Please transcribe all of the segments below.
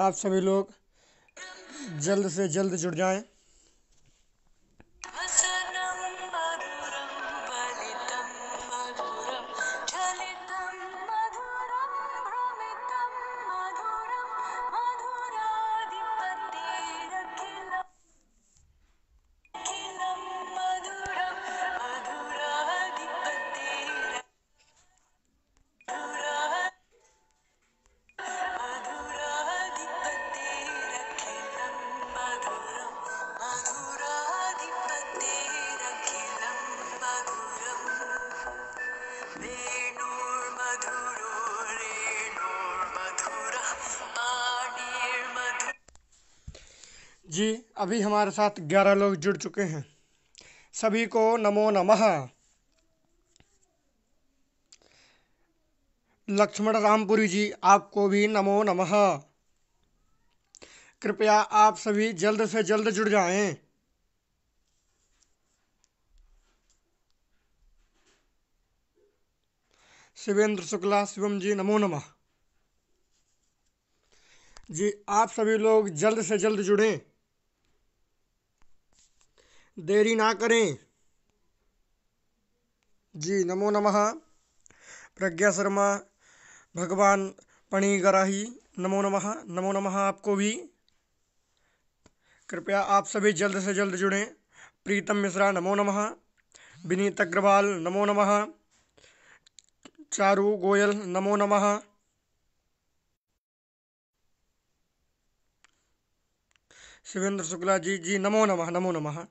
आप सभी लोग जल्द से जल्द जुड़ जाएं। जी, अभी हमारे साथ 11 लोग जुड़ चुके हैं। सभी को नमो नमः। लक्ष्मण रामपुरी जी, आपको भी नमो नमः। कृपया आप सभी जल्द से जल्द जुड़ जाएं। शिवेंद्र शुक्ला, शिवम जी, नमो नमः। जी, आप सभी लोग जल्द से जल्द जुड़ें, देरी ना करें। जी, नमो नमः। प्रज्ञा शर्मा, भगवान पणिगराही, नमो नमः। नमो नमः आपको भी। कृपया आप सभी जल्द से जल्द जुड़ें। प्रीतम मिश्रा, नमो नमः। विनीत अग्रवाल, नमो नमः। चारू गोयल, नमो नमः। शिवेंद्र शुक्ला जी, जी नमो नमः, नमो नमः।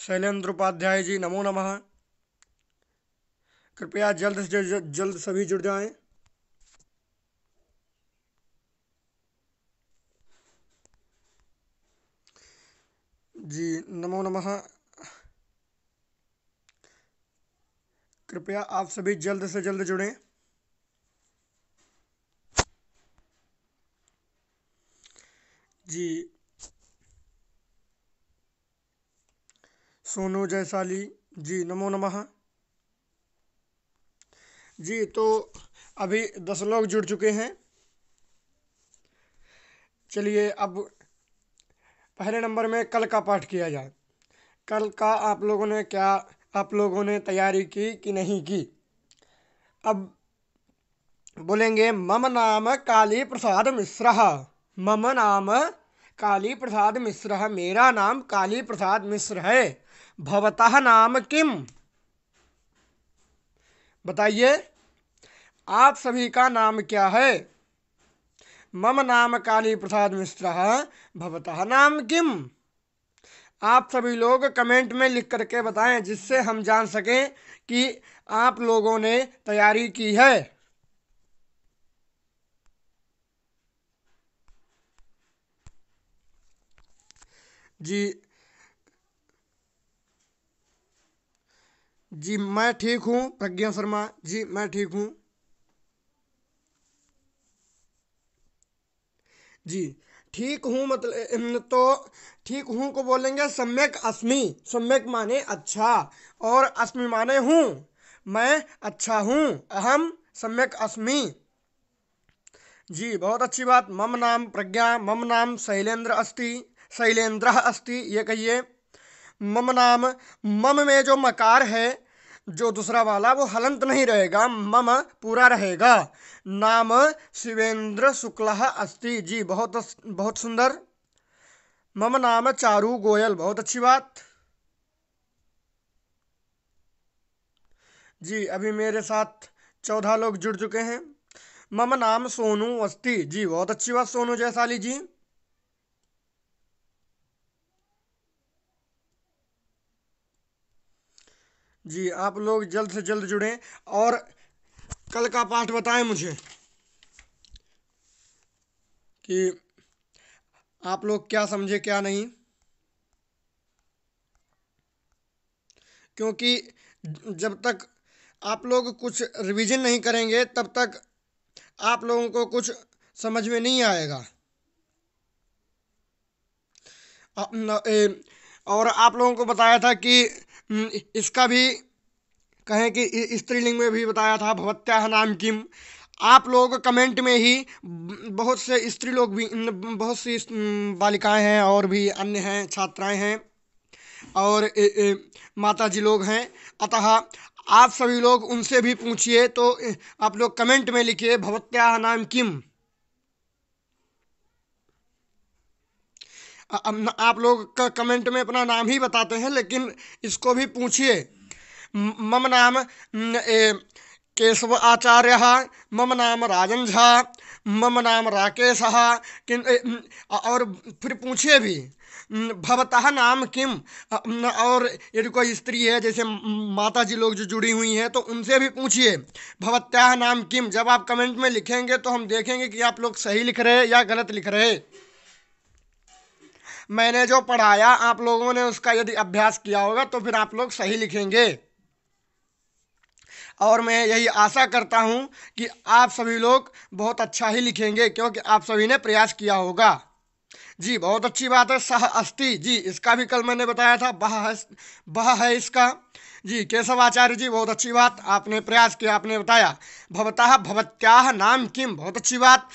शैलेंद्र उपाध्याय जी, नमो नमः। कृपया जल्द से जल्द सभी जुड़ जाएं। जी, नमो नमः। कृपया आप सभी जल्द से जल्द जुड़ें। जी, सोनू जयसाली जी, नमो नमः। जी, तो अभी 10 लोग जुड़ चुके हैं। चलिए अब पहले नंबर में कल का पाठ किया जाए। कल का आप लोगों ने तैयारी की कि नहीं की? अब बोलेंगे मम नाम काली प्रसाद मिश्र। मम नाम काली प्रसाद मिश्र, मेरा नाम काली प्रसाद मिश्र है। भवतः नाम किम? बताइए, आप सभी का नाम क्या है? मम नाम काली प्रसाद मिश्र, भवतः नाम किम? आप सभी लोग कमेंट में लिख करके बताएं, जिससे हम जान सकें कि आप लोगों ने तैयारी की है। जी जी, मैं ठीक हूँ। प्रज्ञा शर्मा जी, मैं ठीक हूँ। जी, ठीक हूँ मतलब तो ठीक हूँ को बोलेंगे सम्यक अस्मि। सम्यक माने अच्छा और अस्मि माने हूँ। मैं अच्छा हूँ। अहम सम्यक अस्मि। जी, बहुत अच्छी बात। मम नाम प्रज्ञा, मम नाम शैलेंद्र अस्ति, ये कहिए। मम नाम, मम में जो मकार है, जो दूसरा वाला, वो हलंत नहीं रहेगा, मम पूरा रहेगा। नाम शिवेंद्र शुक्ला अस्ति। जी, बहुत बहुत सुंदर। मम नाम चारू गोयल, बहुत अच्छी बात। जी, अभी मेरे साथ 14 लोग जुड़ चुके हैं। मम नाम सोनू अस्ति। जी, बहुत अच्छी बात सोनू जयसाली जी। जी, आप लोग जल्द से जल्द जुड़ें और कल का पाठ बताएं मुझे कि आप लोग क्या समझे क्या नहीं, क्योंकि जब तक आप लोग कुछ रिवीजन नहीं करेंगे तब तक आप लोगों को कुछ समझ में नहीं आएगा। और आप लोगों को बताया था कि इसका भी कहें कि स्त्रीलिंग में भी बताया था, भवत्याह नाम किम। आप लोग कमेंट में ही बहुत से स्त्री लोग भी, बहुत सी बालिकाएं हैं और भी अन्य हैं, छात्राएं हैं और माता जी लोग हैं। अतः आप सभी लोग उनसे भी पूछिए। तो आप लोग कमेंट में लिखिए भवत्याः नाम किम। आप लोग कमेंट में अपना नाम ही बताते हैं, लेकिन इसको भी पूछिए। मम नाम केशव आचार्य, मम नाम राजन झा, मम नाम राकेश। और फिर पूछिए भी भवतः नाम किम। और यदि कोई स्त्री है, जैसे माता जी लोग जो जुड़ी हुई हैं, तो उनसे भी पूछिए भवत्याः नाम किम। जब आप कमेंट में लिखेंगे तो हम देखेंगे कि आप लोग सही लिख रहे हैं या गलत लिख रहे हैं। मैंने जो पढ़ाया आप लोगों ने उसका यदि अभ्यास किया होगा तो फिर आप लोग सही लिखेंगे। और मैं यही आशा करता हूं कि आप सभी लोग बहुत अच्छा ही लिखेंगे, क्योंकि आप सभी ने प्रयास किया होगा। जी बहुत अच्छी बात है। सह अस्ति, जी इसका भी कल मैंने बताया था, बह है इसका। जी केशवाचार्य जी बहुत अच्छी बात, आपने प्रयास किया, आपने बताया। भवतः भवत्याः नाम किम, बहुत अच्छी बात।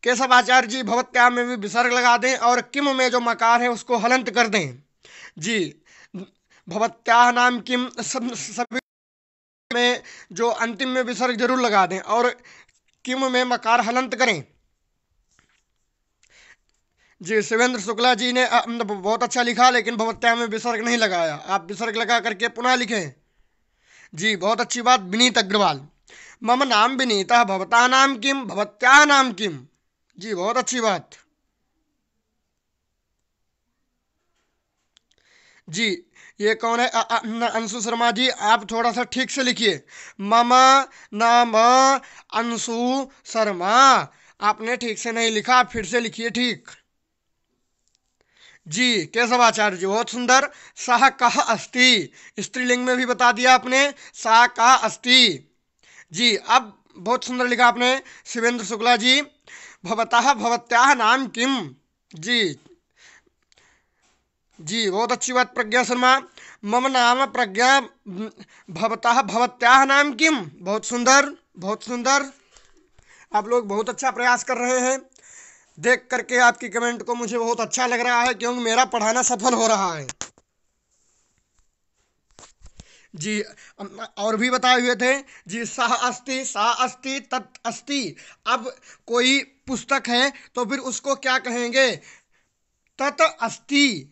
केशवाचार्य जी भवत्याः में भी विसर्ग लगा दें और किम में जो मकार है उसको हलंत कर दें। जी भवत्याः नाम किम सभी में जो अंतिम में विसर्ग जरूर लगा दें और किम में मकार हलंत करें। जी शिवेंद्र शुक्ला जी ने बहुत अच्छा लिखा, लेकिन भवत्याः में विसर्ग नहीं लगाया। आप विसर्ग लगा करके पुनः लिखें। जी बहुत अच्छी बात। विनीत अग्रवाल, मम नाम विनीता, भवता नाम किम, भवत्याः नाम किम। जी बहुत अच्छी बात। जी ये कौन है? अंशु शर्मा जी, आप थोड़ा सा ठीक से लिखिए। मम नाम अंशु शर्मा, आपने ठीक से नहीं लिखा, फिर से लिखिए ठीक। जी केशवाचार्य जी बहुत सुंदर। सह कह अस्ति, स्त्रीलिंग में भी बता दिया आपने, सा का अस्ति। जी अब बहुत सुंदर लिखा आपने शिवेंद्र शुक्ला जी। भवतः भवत्याः नाम किम, जी जी बहुत अच्छी बात प्रज्ञा शर्मा। मम नाम प्रज्ञा, भवतः भवत्याः नाम किम, बहुत सुंदर बहुत सुंदर। आप लोग बहुत अच्छा प्रयास कर रहे हैं। देख करके आपकी कमेंट को मुझे बहुत अच्छा लग रहा है, क्योंकि मेरा पढ़ाना सफल हो रहा है। जी और भी बताए हुए थे। जी सह अस्ति, सा अस्ति, तत् अस्ति। अब कोई पुस्तक है तो फिर उसको क्या कहेंगे? तत् अस्ति।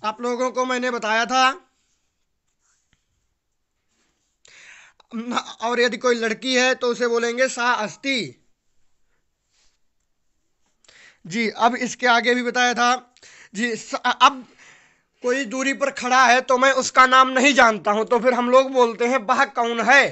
आप लोगों को मैंने बताया था। और यदि कोई लड़की है तो उसे बोलेंगे सा अस्ति। जी अब इसके आगे भी बताया था। जी अब कोई दूरी पर खड़ा है तो मैं उसका नाम नहीं जानता हूं, तो फिर हम लोग बोलते हैं वह कौन है।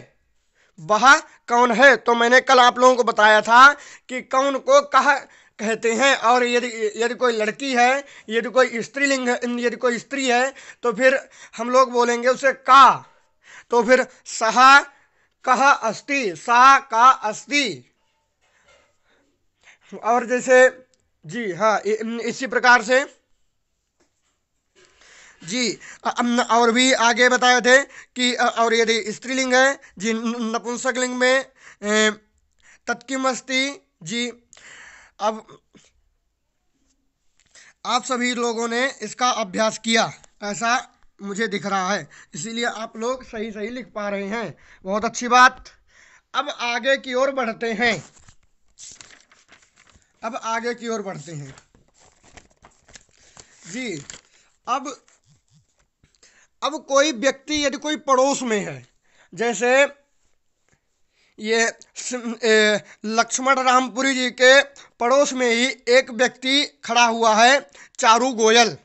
वह कौन है, तो मैंने कल आप लोगों को बताया था कि कौन को कह कहते हैं। और यदि यदि कोई लड़की है, यदि कोई स्त्रीलिंग है, यदि कोई स्त्री है, तो फिर हम लोग बोलेंगे उसे का। तो फिर सह कह अस्ति, सा का अस्ति। और जैसे जी हाँ इसी प्रकार से जी और भी आगे बताए थे कि और यदि स्त्रीलिंग है जी नपुंसकलिंग में तत्किम अस्ति। जी अब आप सभी लोगों ने इसका अभ्यास किया ऐसा मुझे दिख रहा है, इसीलिए आप लोग सही सही लिख पा रहे हैं। बहुत अच्छी बात। अब आगे की ओर बढ़ते हैं। अब आगे की ओर बढ़ते हैं। जी अब कोई व्यक्ति यदि कोई पड़ोस में है, जैसे ये लक्ष्मण रामपुरी जी के पड़ोस में ही एक व्यक्ति खड़ा हुआ है, चारू गोयल।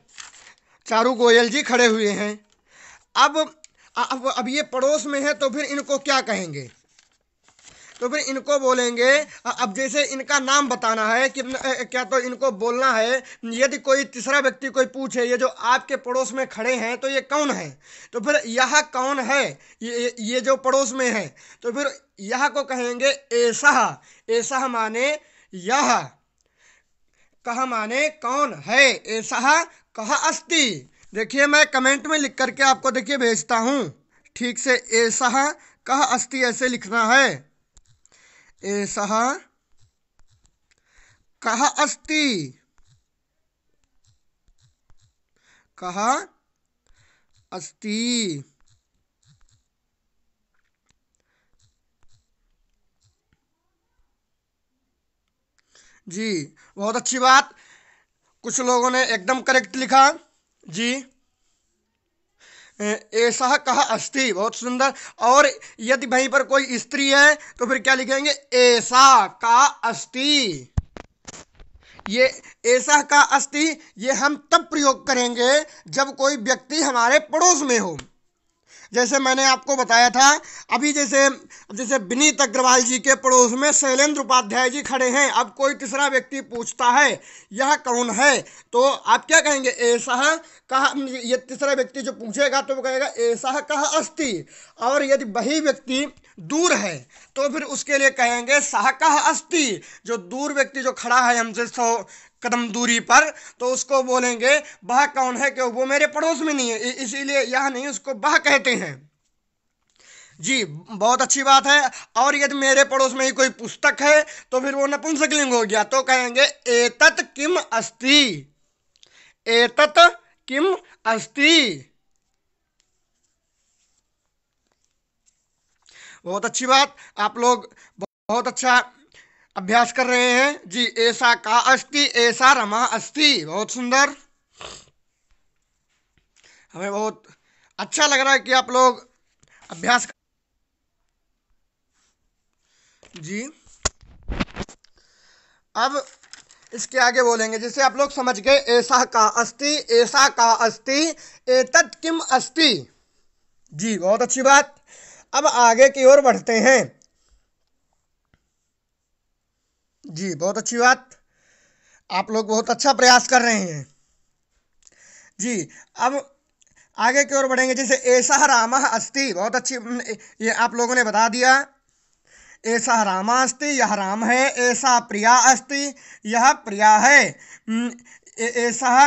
चारू गोयल जी खड़े हुए हैं। अब ये पड़ोस में है, तो फिर इनको क्या कहेंगे? तो फिर इनको बोलेंगे, अब जैसे इनका नाम बताना है कि क्या, तो इनको बोलना है। यदि कोई तीसरा व्यक्ति कोई पूछे ये जो आपके पड़ोस में खड़े हैं तो ये कौन है, तो फिर यह कौन है, ये जो पड़ोस में है, तो फिर यह को कहेंगे ऐसा। ऐसा माने यह, कह माने कौन है, ऐसा कह अस्ति। देखिए मैं कमेंट में लिख करके आपको देखिए भेजता हूं, ठीक से ऐसा कह अस्ति ऐसे लिखना है। एषः कः अस्ति, कः अस्ति। जी बहुत अच्छी बात, कुछ लोगों ने एकदम करेक्ट लिखा जी। एषः कः अस्ति, बहुत सुंदर। और यदि वहीं पर कोई स्त्री है तो फिर क्या लिखेंगे, एषा का अस्ति। ये ऐसा का अस्ति ये हम तब प्रयोग करेंगे जब कोई व्यक्ति हमारे पड़ोस में हो। जैसे मैंने आपको बताया था अभी, जैसे विनीत अग्रवाल जी के पड़ोस में शैलेंद्र उपाध्याय जी खड़े हैं। अब कोई तीसरा व्यक्ति पूछता है यह कौन है, तो आप क्या कहेंगे, ऐसा कहा। ये तीसरा व्यक्ति जो पूछेगा तो वो कहेगा ऐसा कहा अस्ति। और यदि वही व्यक्ति दूर है तो फिर उसके लिए कहेंगे सह कह अस्ति। जो दूर व्यक्ति जो खड़ा है हमसे 100 कदम दूरी पर, तो उसको बोलेंगे वह कौन है, कि वो मेरे पड़ोस में नहीं है, इसीलिए यह नहीं, उसको वह कहते हैं। जी बहुत अच्छी बात है। और यदि मेरे पड़ोस में ही कोई पुस्तक है तो फिर वो नपुंसकलिंग हो गया, तो कहेंगे एतत् किम अस्ति, एतत् किम अस्ति। बहुत अच्छी बात, आप लोग बहुत अच्छा अभ्यास कर रहे हैं जी। ऐसा का अस्ति, ऐसा रमा अस्ति, बहुत सुंदर। हमें बहुत अच्छा लग रहा है कि आप लोग अभ्यास जी। अब इसके आगे बोलेंगे, जैसे आप लोग समझ गए ऐसा का अस्ति, ऐसा का अस्ति, एतत् किम अस्ति। जी बहुत अच्छी बात। अब आगे की ओर बढ़ते हैं। जी बहुत अच्छी बात, आप लोग बहुत अच्छा प्रयास कर रहे हैं जी। अब आगे की ओर बढ़ेंगे, जैसे ऐसा रामः अस्ति, बहुत अच्छी, ये आप लोगों ने बता दिया। ऐसा रामा अस्ति, यह राम है। ऐसा प्रिया अस्ति, यह प्रिया है। ऐसा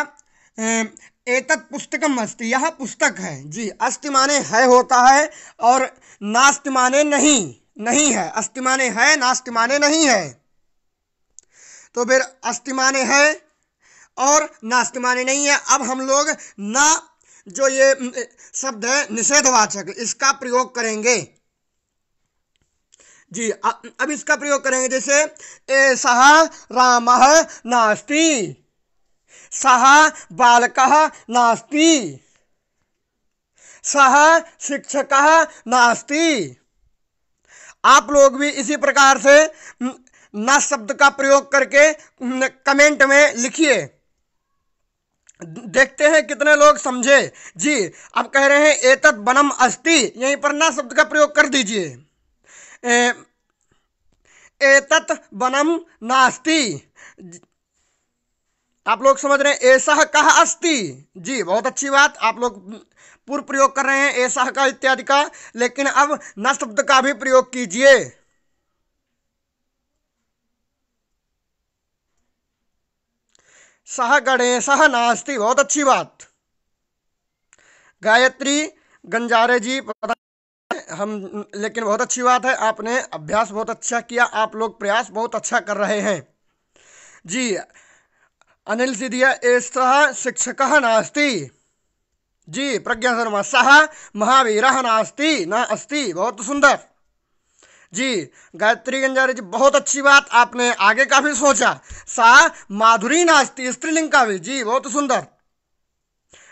एतत् पुस्तकम अस्ति, यह पुस्तक है जी। अस्ति माने है होता है, और नास्ति माने नहीं, नहीं है। अस्ति माने है, नास्ति माने नहीं है। तो फिर अस्ति माने है और नास्ति माने नहीं है। अब हम लोग ना, जो ये शब्द है निषेधवाचक, इसका प्रयोग करेंगे जी। अब इसका प्रयोग करेंगे, जैसे एषः रामः नास्ति, सः बालकः नास्ति, सः शिक्षकः नास्ति। आप लोग भी इसी प्रकार से ना शब्द का प्रयोग करके कमेंट में लिखिए, देखते हैं कितने लोग समझे जी। अब कह रहे हैं एतत् वनम अस्ति, यहीं पर ना शब्द का प्रयोग कर दीजिए। एतत् वनम नास्ति, आप लोग समझ रहे हैं। ऐसा कह अस्ति, जी बहुत अच्छी बात, आप लोग पूर्व प्रयोग कर रहे हैं ऐसा का इत्यादि का, लेकिन अब न शब्द का भी प्रयोग कीजिए। सह गणेशः नास्ति, बहुत अच्छी बात। गायत्री गंजारे जी पता हम, लेकिन बहुत अच्छी बात है, आपने अभ्यास बहुत अच्छा किया, आप लोग प्रयास बहुत अच्छा कर रहे हैं जी। अनिल सिधिया एषः शिक्षकः नास्ति जी। प्रज्ञा शर्मा सः महावीरः नास्ति, न अस्ति, बहुत सुंदर जी। गायत्री गंजारे जी बहुत अच्छी बात, आपने आगे का भी सोचा। सा माधुरी नास्ति, स्त्रीलिंग का भी जी, बहुत सुंदर।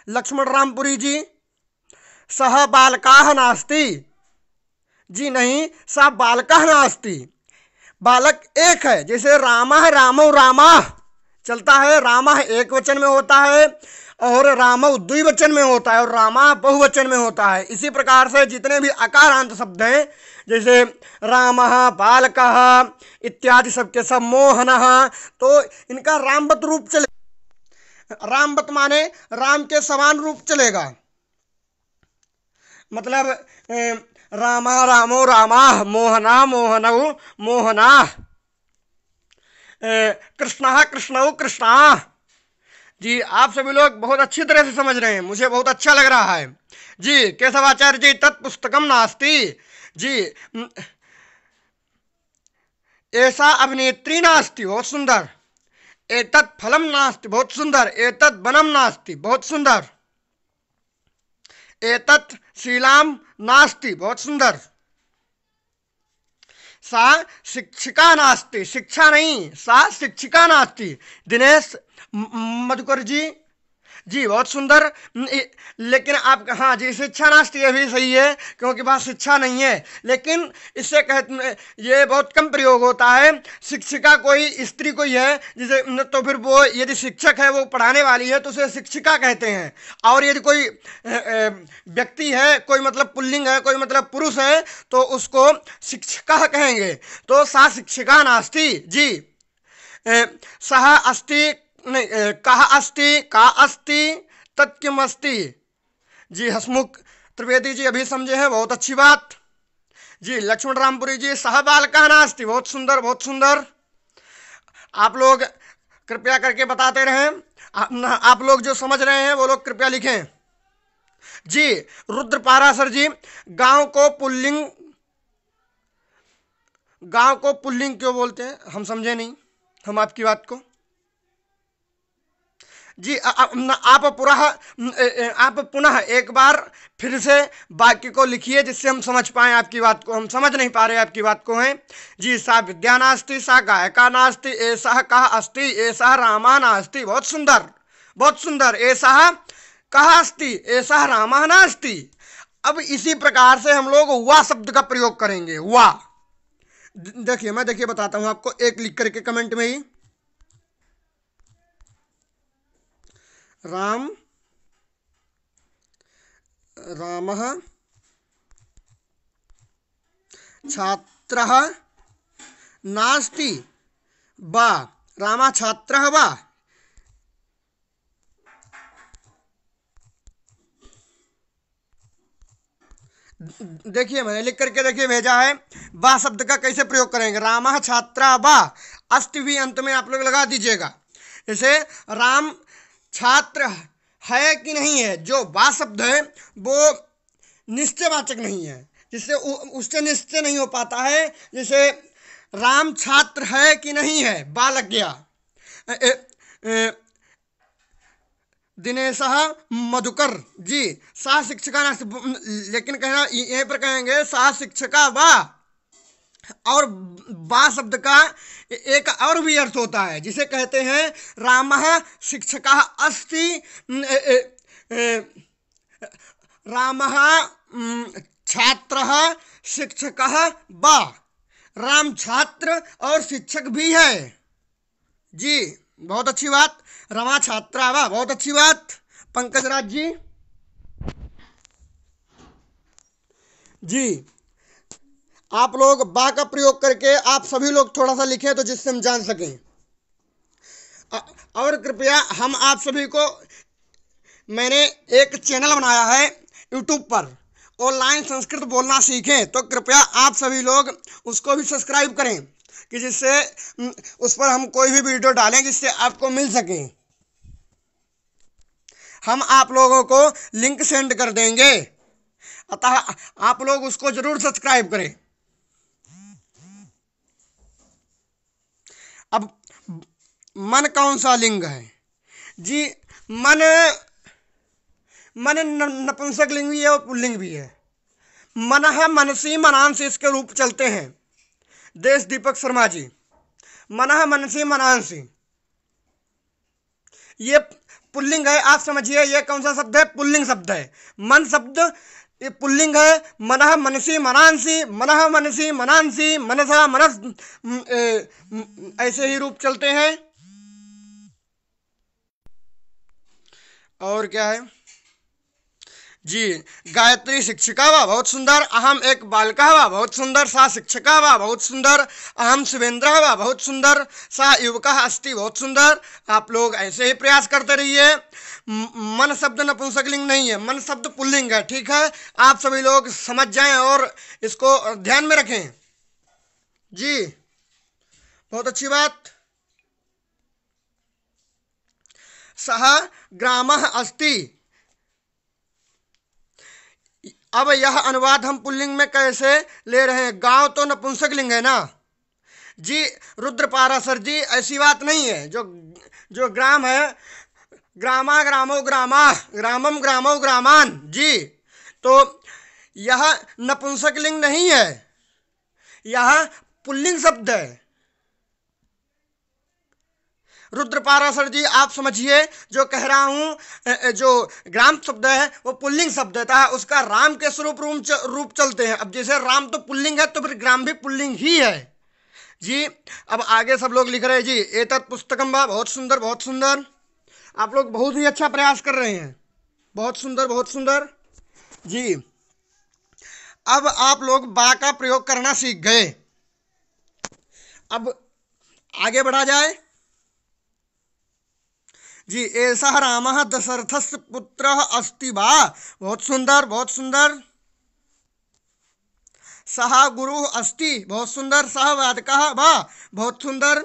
लक्ष्मण रामपुरी जी सह बालकाः नास्ति, जी नहीं, सा बालकः नास्ति, बालक एक है। जैसे रामः रामौ रामाः चलता है, रामः एक वचन में होता है और रामौ द्विवचन में होता है और रामा बहुवचन में होता है। इसी प्रकार से जितने भी अकारांत शब्द हैं, जैसे रामः, बालकः इत्यादि सबके सब, मोहनः, तो इनका रामवत रूप चले, रामवत माने राम के समान रूप चलेगा। मतलब रामः रामो रामाः, मोहना मोहनौ मोहनाः, कृष्णः कृष्णौ कृष्णाः। जी आप सभी लोग बहुत अच्छी तरह से समझ रहे हैं, मुझे बहुत अच्छा लग रहा है जी। केशवाचार्य जी तत्पुस्तकम नास्ति, जी ऐसा अभिनेत्री नास्ति, बहुत सुंदर। एतत् फलम नास्ति, बहुत सुंदर। एतत् वनम नास्ति, बहुत सुंदर। एतत् शीलाम नास्ति, बहुत सुंदर। सा शिक्षिका नास्ति, शिक्षा नहीं, सा शिक्षिका नास्ति। दिनेश मधुकर जी बहुत सुंदर। लेकिन आप, हाँ जी, शिक्षा नास्ति ये भी सही है, क्योंकि वहाँ शिक्षा नहीं है। लेकिन इससे ये बहुत कम प्रयोग होता है। शिक्षिका कोई स्त्री कोई है जिसे, तो फिर वो यदि शिक्षक है, वो पढ़ाने वाली है, तो उसे शिक्षिका कहते हैं। और यदि कोई व्यक्ति है, कोई मतलब पुल्लिंग है, कोई मतलब पुरुष है, तो उसको शिक्षिका कहेंगे। तो सा शिक्षिका नास्ति जी। सह अस्ति नहीं, कहा अस्ति, का अस्ति, तत्किम अस्ति। जी हसमुख त्रिवेदी जी अभी समझे हैं, बहुत अच्छी बात जी। लक्ष्मण रामपुरी जी, सह बालकः नास्ति, बहुत सुंदर, बहुत सुंदर। आप लोग कृपया करके बताते रहें। आप लोग जो समझ रहे हैं वो लोग कृपया लिखें जी। रुद्र पारासर जी, गांव को पुल्लिंग क्यों बोलते हैं, हम समझे नहीं, हम आपकी बात को जी। आप पुनः एक बार फिर से वाक्य को लिखिए, जिससे हम समझ पाएं आपकी बात को। हम समझ नहीं पा रहे आपकी बात को हैं जी। सा विद्या नास्ति, सा गायका नास्ति, ऐसा कहा अस्ति, ऐसा रामा नास्ति, बहुत सुंदर, बहुत सुंदर। ऐसा कहा अस्ति, ऐसा रामा नास्ति। अब इसी प्रकार से हम लोग वा शब्द का प्रयोग करेंगे। वा देखिए, मैं बताता हूं आपको, एक लिख करके कमेंट में ही। रामः छात्रः नास्ति वा, रामः छात्रः वा। देखिए, मैंने लिख करके देखिए भेजा है। वा शब्द का कैसे प्रयोग करेंगे। रामः छात्रः वा, अस्ति भी अंत में आप लोग लगा दीजिएगा। जैसे राम छात्र है कि नहीं है, जो वा शब्द है वो निश्चयवाचक नहीं है, जिससे उससे निश्चय नहीं हो पाता है। जैसे राम छात्र है कि नहीं है, वा लग गया। दिनेशः मधुकर जी, सा शिक्षिका नास्ति, लेकिन कहना यहीं पर कहेंगे सा शिक्षिका वा। और बा शब्द का एक और भी अर्थ होता है, जिसे कहते हैं रामः शिक्षकः अस्ति, रामः छात्रः शिक्षकः वा। राम छात्र और शिक्षक भी है जी, बहुत अच्छी बात। रमा छात्रा वा, बहुत अच्छी बात। पंकज राज जी, आप लोग बा का प्रयोग करके आप सभी लोग थोड़ा सा लिखें, तो जिससे हम जान सकें। और कृपया हम आप सभी को, मैंने एक चैनल बनाया है यूट्यूब पर, ऑनलाइन संस्कृत बोलना सीखें, तो कृपया आप सभी लोग उसको भी सब्सक्राइब करें, कि जिससे उस पर हम कोई भी वीडियो डालें जिससे आपको मिल सके। हम आप लोगों को लिंक सेंड कर देंगे, अतः आप लोग उसको जरूर सब्सक्राइब करें। अब मन कौन सा लिंग है जी। मन नपुंसक लिंग भी है और पुल्लिंग भी है। मनः, मनसी, मनांसी इसके रूप चलते हैं। देश दीपक शर्मा जी, मनः, मनसी, मनांसी ये पुल्लिंग है। आप समझिए ये कौन सा शब्द है, पुल्लिंग शब्द है। मन शब्द ये पुल्लिंग है। मनः, मनसी, मनांसी, मनः, मनसी, मनांसी, मनसा, मनस, ऐसे ही रूप चलते हैं। और क्या है जी। गायत्री शिक्षिका वा, बहुत सुंदर। अहम एक बालकः वा, बहुत सुंदर। सा शिक्षिका वा, बहुत सुंदर। अहम शिवेंद्रः वा, बहुत सुंदर। सा युवकः अस्ति, बहुत सुंदर। आप लोग ऐसे ही प्रयास करते रहिए। मन शब्द नपुंसकलिंग नहीं है, मन शब्द पुल्लिंग है, ठीक है। आप सभी लोग समझ जाएं और इसको ध्यान में रखें जी, बहुत अच्छी बात। सह ग्रामः अस्ति। अब यह अनुवाद हम पुल्लिंग में कैसे ले रहे हैं। गांव तो नपुंसक लिंग है ना, जी रुद्र पाराशर जी, ऐसी बात नहीं है। जो जो ग्राम है, ग्रामा ग्रामो ग्रामा, ग्रामम ग्रामो ग्रामान जी, तो यह नपुंसक लिंग नहीं है, यह पुल्लिंग शब्द है। रुद्र पाराशर जी आप समझिए, जो कह रहा हूं, जो ग्राम शब्द है वो पुल्लिंग शब्द है, उसका राम के स्वरूप रूप चलते हैं। अब जैसे राम तो पुल्लिंग है तो फिर ग्राम भी पुल्लिंग ही है जी। अब आगे सब लोग लिख रहे हैं जी, एतत् पुस्तकम बा, बहुत सुंदर बहुत सुंदर, आप लोग बहुत ही अच्छा प्रयास कर रहे हैं, बहुत सुंदर बहुत सुंदर जी। अब आप लोग बा का प्रयोग करना सीख गए। अब आगे बढ़ा जाए जी। एषः रामः दशरथस्य पुत्रः अस्ति वा, बहुत सुंदर बहुत सुंदर। सः गुरुः अस्ति, बहुत सुंदर। सः वादकः वा, बहुत सुंदर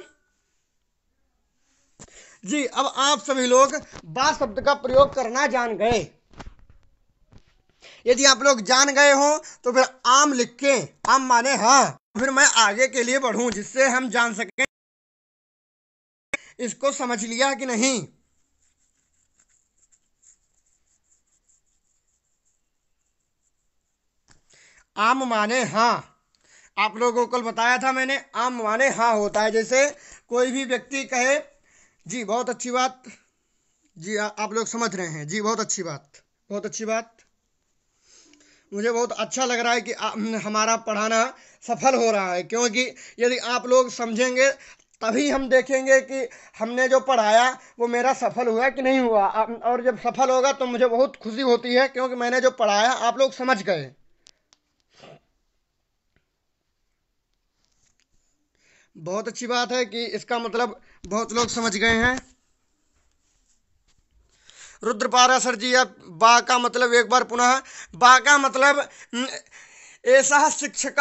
जी। अब आप सभी लोग बा शब्द का प्रयोग करना जान गए। यदि आप लोग जान गए हो तो फिर आम लिख के, आम माने हाँ, फिर मैं आगे के लिए बढ़ूं जिससे हम जान सकें इसको समझ लिया कि नहीं। आम माने हाँ, आप लोगों को कल बताया था मैंने, आम माने हाँ होता है। जैसे कोई भी व्यक्ति कहे जी, बहुत अच्छी बात जी, आप लोग समझ रहे हैं जी, बहुत अच्छी बात बहुत अच्छी बात। मुझे बहुत अच्छा लग रहा है कि हमारा पढ़ाना सफल हो रहा है, क्योंकि यदि आप लोग समझेंगे तभी हम देखेंगे कि हमने जो पढ़ाया वो मेरा सफल हुआ कि नहीं हुआ। और जब सफल होगा तो मुझे बहुत खुशी होती है, क्योंकि मैंने जो पढ़ाया आप लोग समझ गए। बहुत अच्छी बात है कि इसका मतलब बहुत लोग समझ गए हैं। रुद्र पाराशर जी, अब बा का मतलब एक बार पुनः, बा का मतलब ऐसा शिक्षक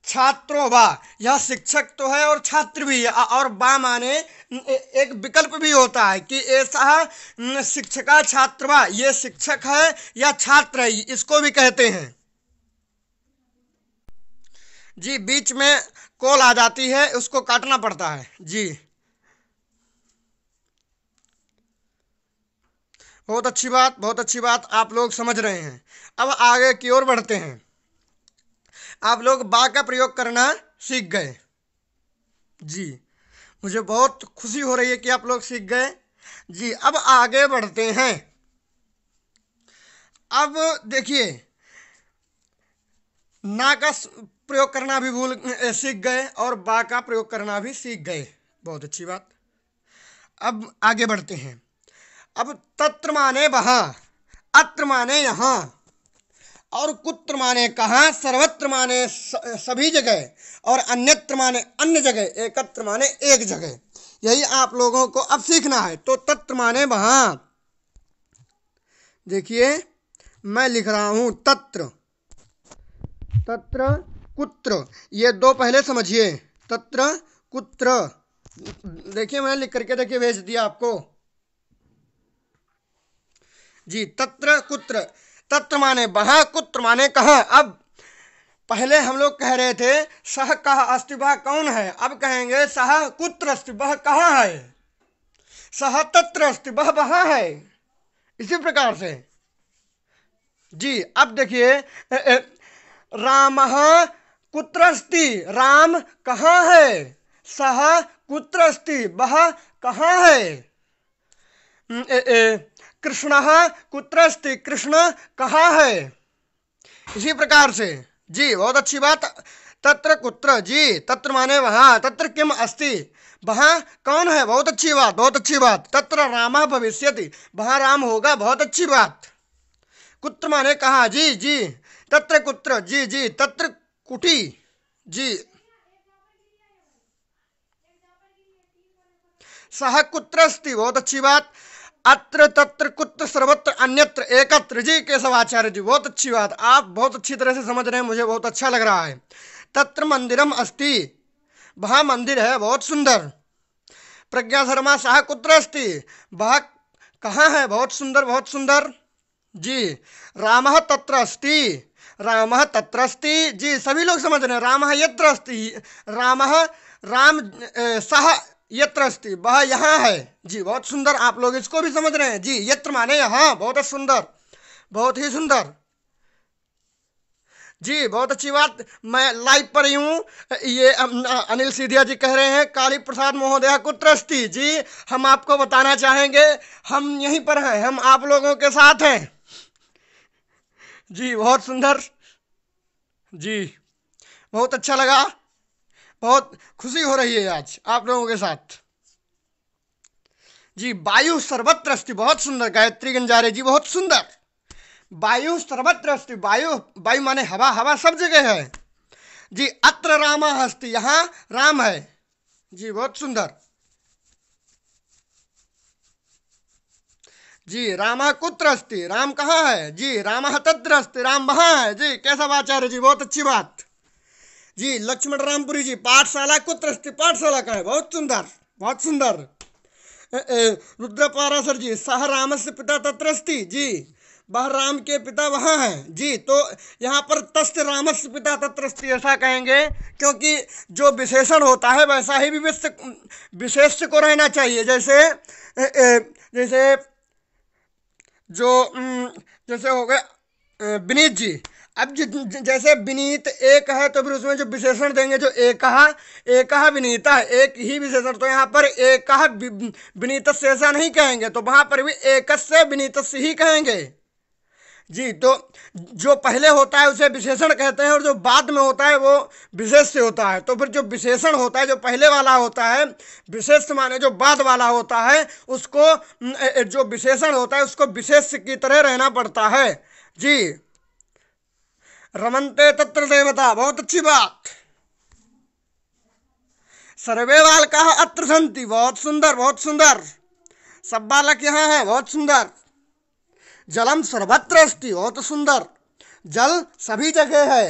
छात्रों बा, यह शिक्षक तो है और छात्र भी है। और बा माने एक विकल्प भी होता है कि ऐसा शिक्षका छात्र बा, ये शिक्षक है या छात्र है, इसको भी कहते हैं जी। बीच में कॉल आ जाती है, उसको काटना पड़ता है जी। बहुत अच्छी बात बहुत अच्छी बात, आप लोग समझ रहे हैं। अब आगे की ओर बढ़ते हैं। आप लोग बा का प्रयोग करना सीख गए जी, मुझे बहुत खुशी हो रही है कि आप लोग सीख गए जी। अब आगे बढ़ते हैं। अब देखिए, ना का प्रयोग करना भी सीख गए और बा का प्रयोग करना भी सीख गए, बहुत अच्छी बात। अब आगे बढ़ते हैं। अब तत्र माने वहां, अत्र माने यहां, और कुत्र माने कहां, सर्वत्र माने सभी जगह, और अन्यत्र माने अन्य जगह, एकत्र माने एक जगह। यही आप लोगों को अब सीखना है। तो तत्र माने वहां, देखिए मैं लिख रहा हूं तत्र, तत्र कुत्र, ये दो पहले समझिए, तत्र कुत्र। देखिए मैंने लिख करके देखिए भेज दिया आपको जी। तत्र कुत्र, तत्र माने वहां, कुत्र माने कहां। अब पहले हम लोग कह रहे थे सह कह अस्ति, वह कौन है, अब कहेंगे सह कुत्र अस्ति, वह कहां है। सह तत्र अस्ति, वह वहां है। इसी प्रकार से जी। अब देखिए, रामः कुत्र अस्ति, राम कहां है। सह कुत्र अस्ति, वह कहां है। कृष्णः कुत्र अस्ति, कृष्ण कहां है। इसी प्रकार से जी, बहुत अच्छी बात। तत्र कुत्र जी, तत्र माने वहां, तत्र किम अस्ति, वहां कौन है, बहुत अच्छी बात बहुत अच्छी बात। तत्र रामः भविष्यति, वहां राम होगा, बहुत अच्छी बात। कुत्र माने कहां जी जी, तत्र कुत्र जी जी, तत्र कुटी जी। सह कुत्र अस्ति, बहुत अच्छी बात। अत्र तत्र कुत्र सर्वत्र अन्यत्र एकत्र जी, केशवाचार्य जी, बहुत अच्छी बात, आप बहुत अच्छी तरह से समझ रहे हैं, मुझे बहुत अच्छा लग रहा है। तत्र मंदिरम अस्ति, वहां मंदिर है, बहुत सुंदर। प्रज्ञा शर्मा, सह कुत्र अस्ति, वह कहाँ है, बहुत सुंदर बहुत सुंदर जी। रामः तत्र अस्ति, रामः तत्र अस्ति जी, सभी लोग समझ रहे हैं। रामः यत्र अस्ति, रामः राम सह यत्र अस्ति, वह यहाँ है। जी बहुत सुंदर, आप लोग इसको भी समझ रहे हैं। जी यत्र माने यहाँ, बहुत सुंदर, बहुत ही सुंदर। जी बहुत अच्छी बात। मैं लाइव पर ही हूँ। ये अनिल सिधिया जी कह रहे हैं काली प्रसाद महोदय कुत्र अस्ति। जी हम आपको बताना चाहेंगे, हम यहीं पर हैं, हम आप लोगों के साथ हैं। जी बहुत सुंदर। जी बहुत अच्छा लगा, बहुत खुशी हो रही है आज आप लोगों के साथ। जी वायु सर्वत्र अस्ति, बहुत सुंदर। गायत्री गंजारे जी बहुत सुंदर। वायु सर्वत्र अस्ति, वायु, वायु माने हवा, हवा सब जगह है। जी अत्र राम अस्ति, यहाँ राम है। जी बहुत सुंदर। जी राम कुत्र अस्ति, राम कहाँ है। जी राम तत्र अस्ति, राम वहाँ है। जी केशव आचार्य जी बहुत अच्छी बात। जी लक्ष्मण रामपुरी जी पाठशाला कुत्र अस्ति, पाठशाला का है, बहुत सुंदर, बहुत सुंदर। रुद्र पाराशर जी सह रामस्य पिता तत्र अस्ति। जी वह राम के पिता वहाँ हैं। जी तो यहाँ पर तस्य रामस्य पिता तत्र अस्ति ऐसा कहेंगे, क्योंकि जो विशेषण होता है वैसा ही विशेष्य को रहना चाहिए। जैसे जैसे जो जैसे हो गए विनीत जी, अब जैसे विनीत एक है तो फिर उसमें जो विशेषण देंगे, जो एक विनीता है, एक ही विशेषण, तो यहाँ पर एक विनीत से ऐसा नहीं कहेंगे, तो वहां पर भी एक से विनीत से ही कहेंगे। जी तो जो पहले होता है उसे विशेषण कहते हैं, और जो बाद में होता है वो विशेष्य होता है। तो फिर जो विशेषण होता है, जो पहले वाला होता है, विशेष्य माने जो बाद वाला होता है, उसको जो विशेषण होता है उसको विशेष्य की तरह रहना पड़ता है। जी रमन्ते तत्र देवता, बहुत अच्छी बात। सर्वे बालकाः अत्र सन्ति, बहुत सुंदर, बहुत सुंदर। सब बालक यहाँ हैं, बहुत सुंदर। जलम सर्वत्र अस्ति, बहुत सुंदर। जल सभी जगह है।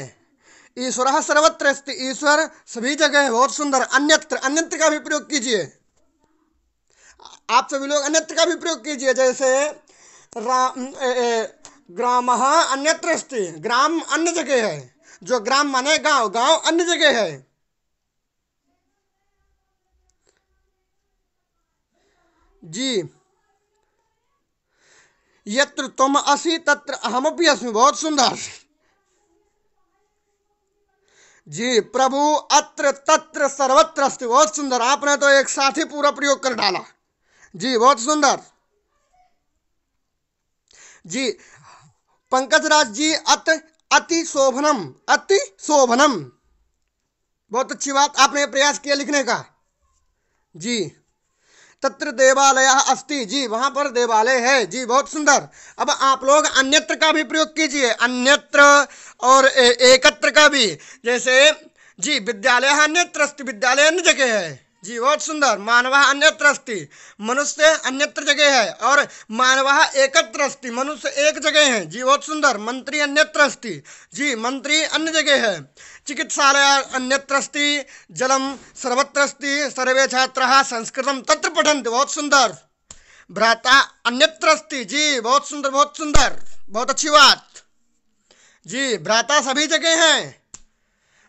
ईश्वरः सर्वत्र अस्ति, ईश्वर सभी जगह है, बहुत सुंदर। अन्यत्र, अन्यत्र का भी प्रयोग कीजिए। आप सभी लोग अन्यत्र का भी प्रयोग कीजिए। जैसे ग्रामः अन्यत्र अस्ति, ग्राम अन्य जगह है। जो ग्राम माने गांव, गांव अन्य जगह है। जी यत्र तुम असि तत्र अहमपि अस्मि, बहुत सुंदर। जी प्रभु अत्र तत्र सर्वत्र अस्ति, बहुत सुंदर। आपने तो एक साथ ही पूरा प्रयोग कर डाला। जी बहुत सुंदर। जी पंकज राज जी अति शोभनम, अति शोभनम, बहुत अच्छी बात। आपने प्रयास किया लिखने का। जी तत्र देवालय अस्ति, जी वहां पर देवालय है। जी बहुत सुंदर। अब आप लोग अन्यत्र का भी प्रयोग कीजिए, अन्यत्र और एकत्र का भी। जैसे जी विद्यालय अन्यत्र अस्ति, विद्यालय अन्य जगह है। जी बहुत सुंदर। मानवः अन्यत्र अस्ति, मनुष्य अन्यत्र जगह है। और मानवः एकत्र अस्ति, मनुष्य एक जगह है। जी बहुत सुंदर। मंत्री अन्यत्र अस्ति, जी मंत्री अन्य जगह है। चिकित्सालय अन्यत्र अस्ति, जलम सर्वत्र अस्ति, सर्वे छात्राः संस्कृतं तत्र पठन्ति, बहुत सुंदर। भ्राता अन्यत्र अस्ति, जी बहुत सुंदर, बहुत सुंदर, बहुत अच्छी बात। जी भ्राता सभी जगह हैं।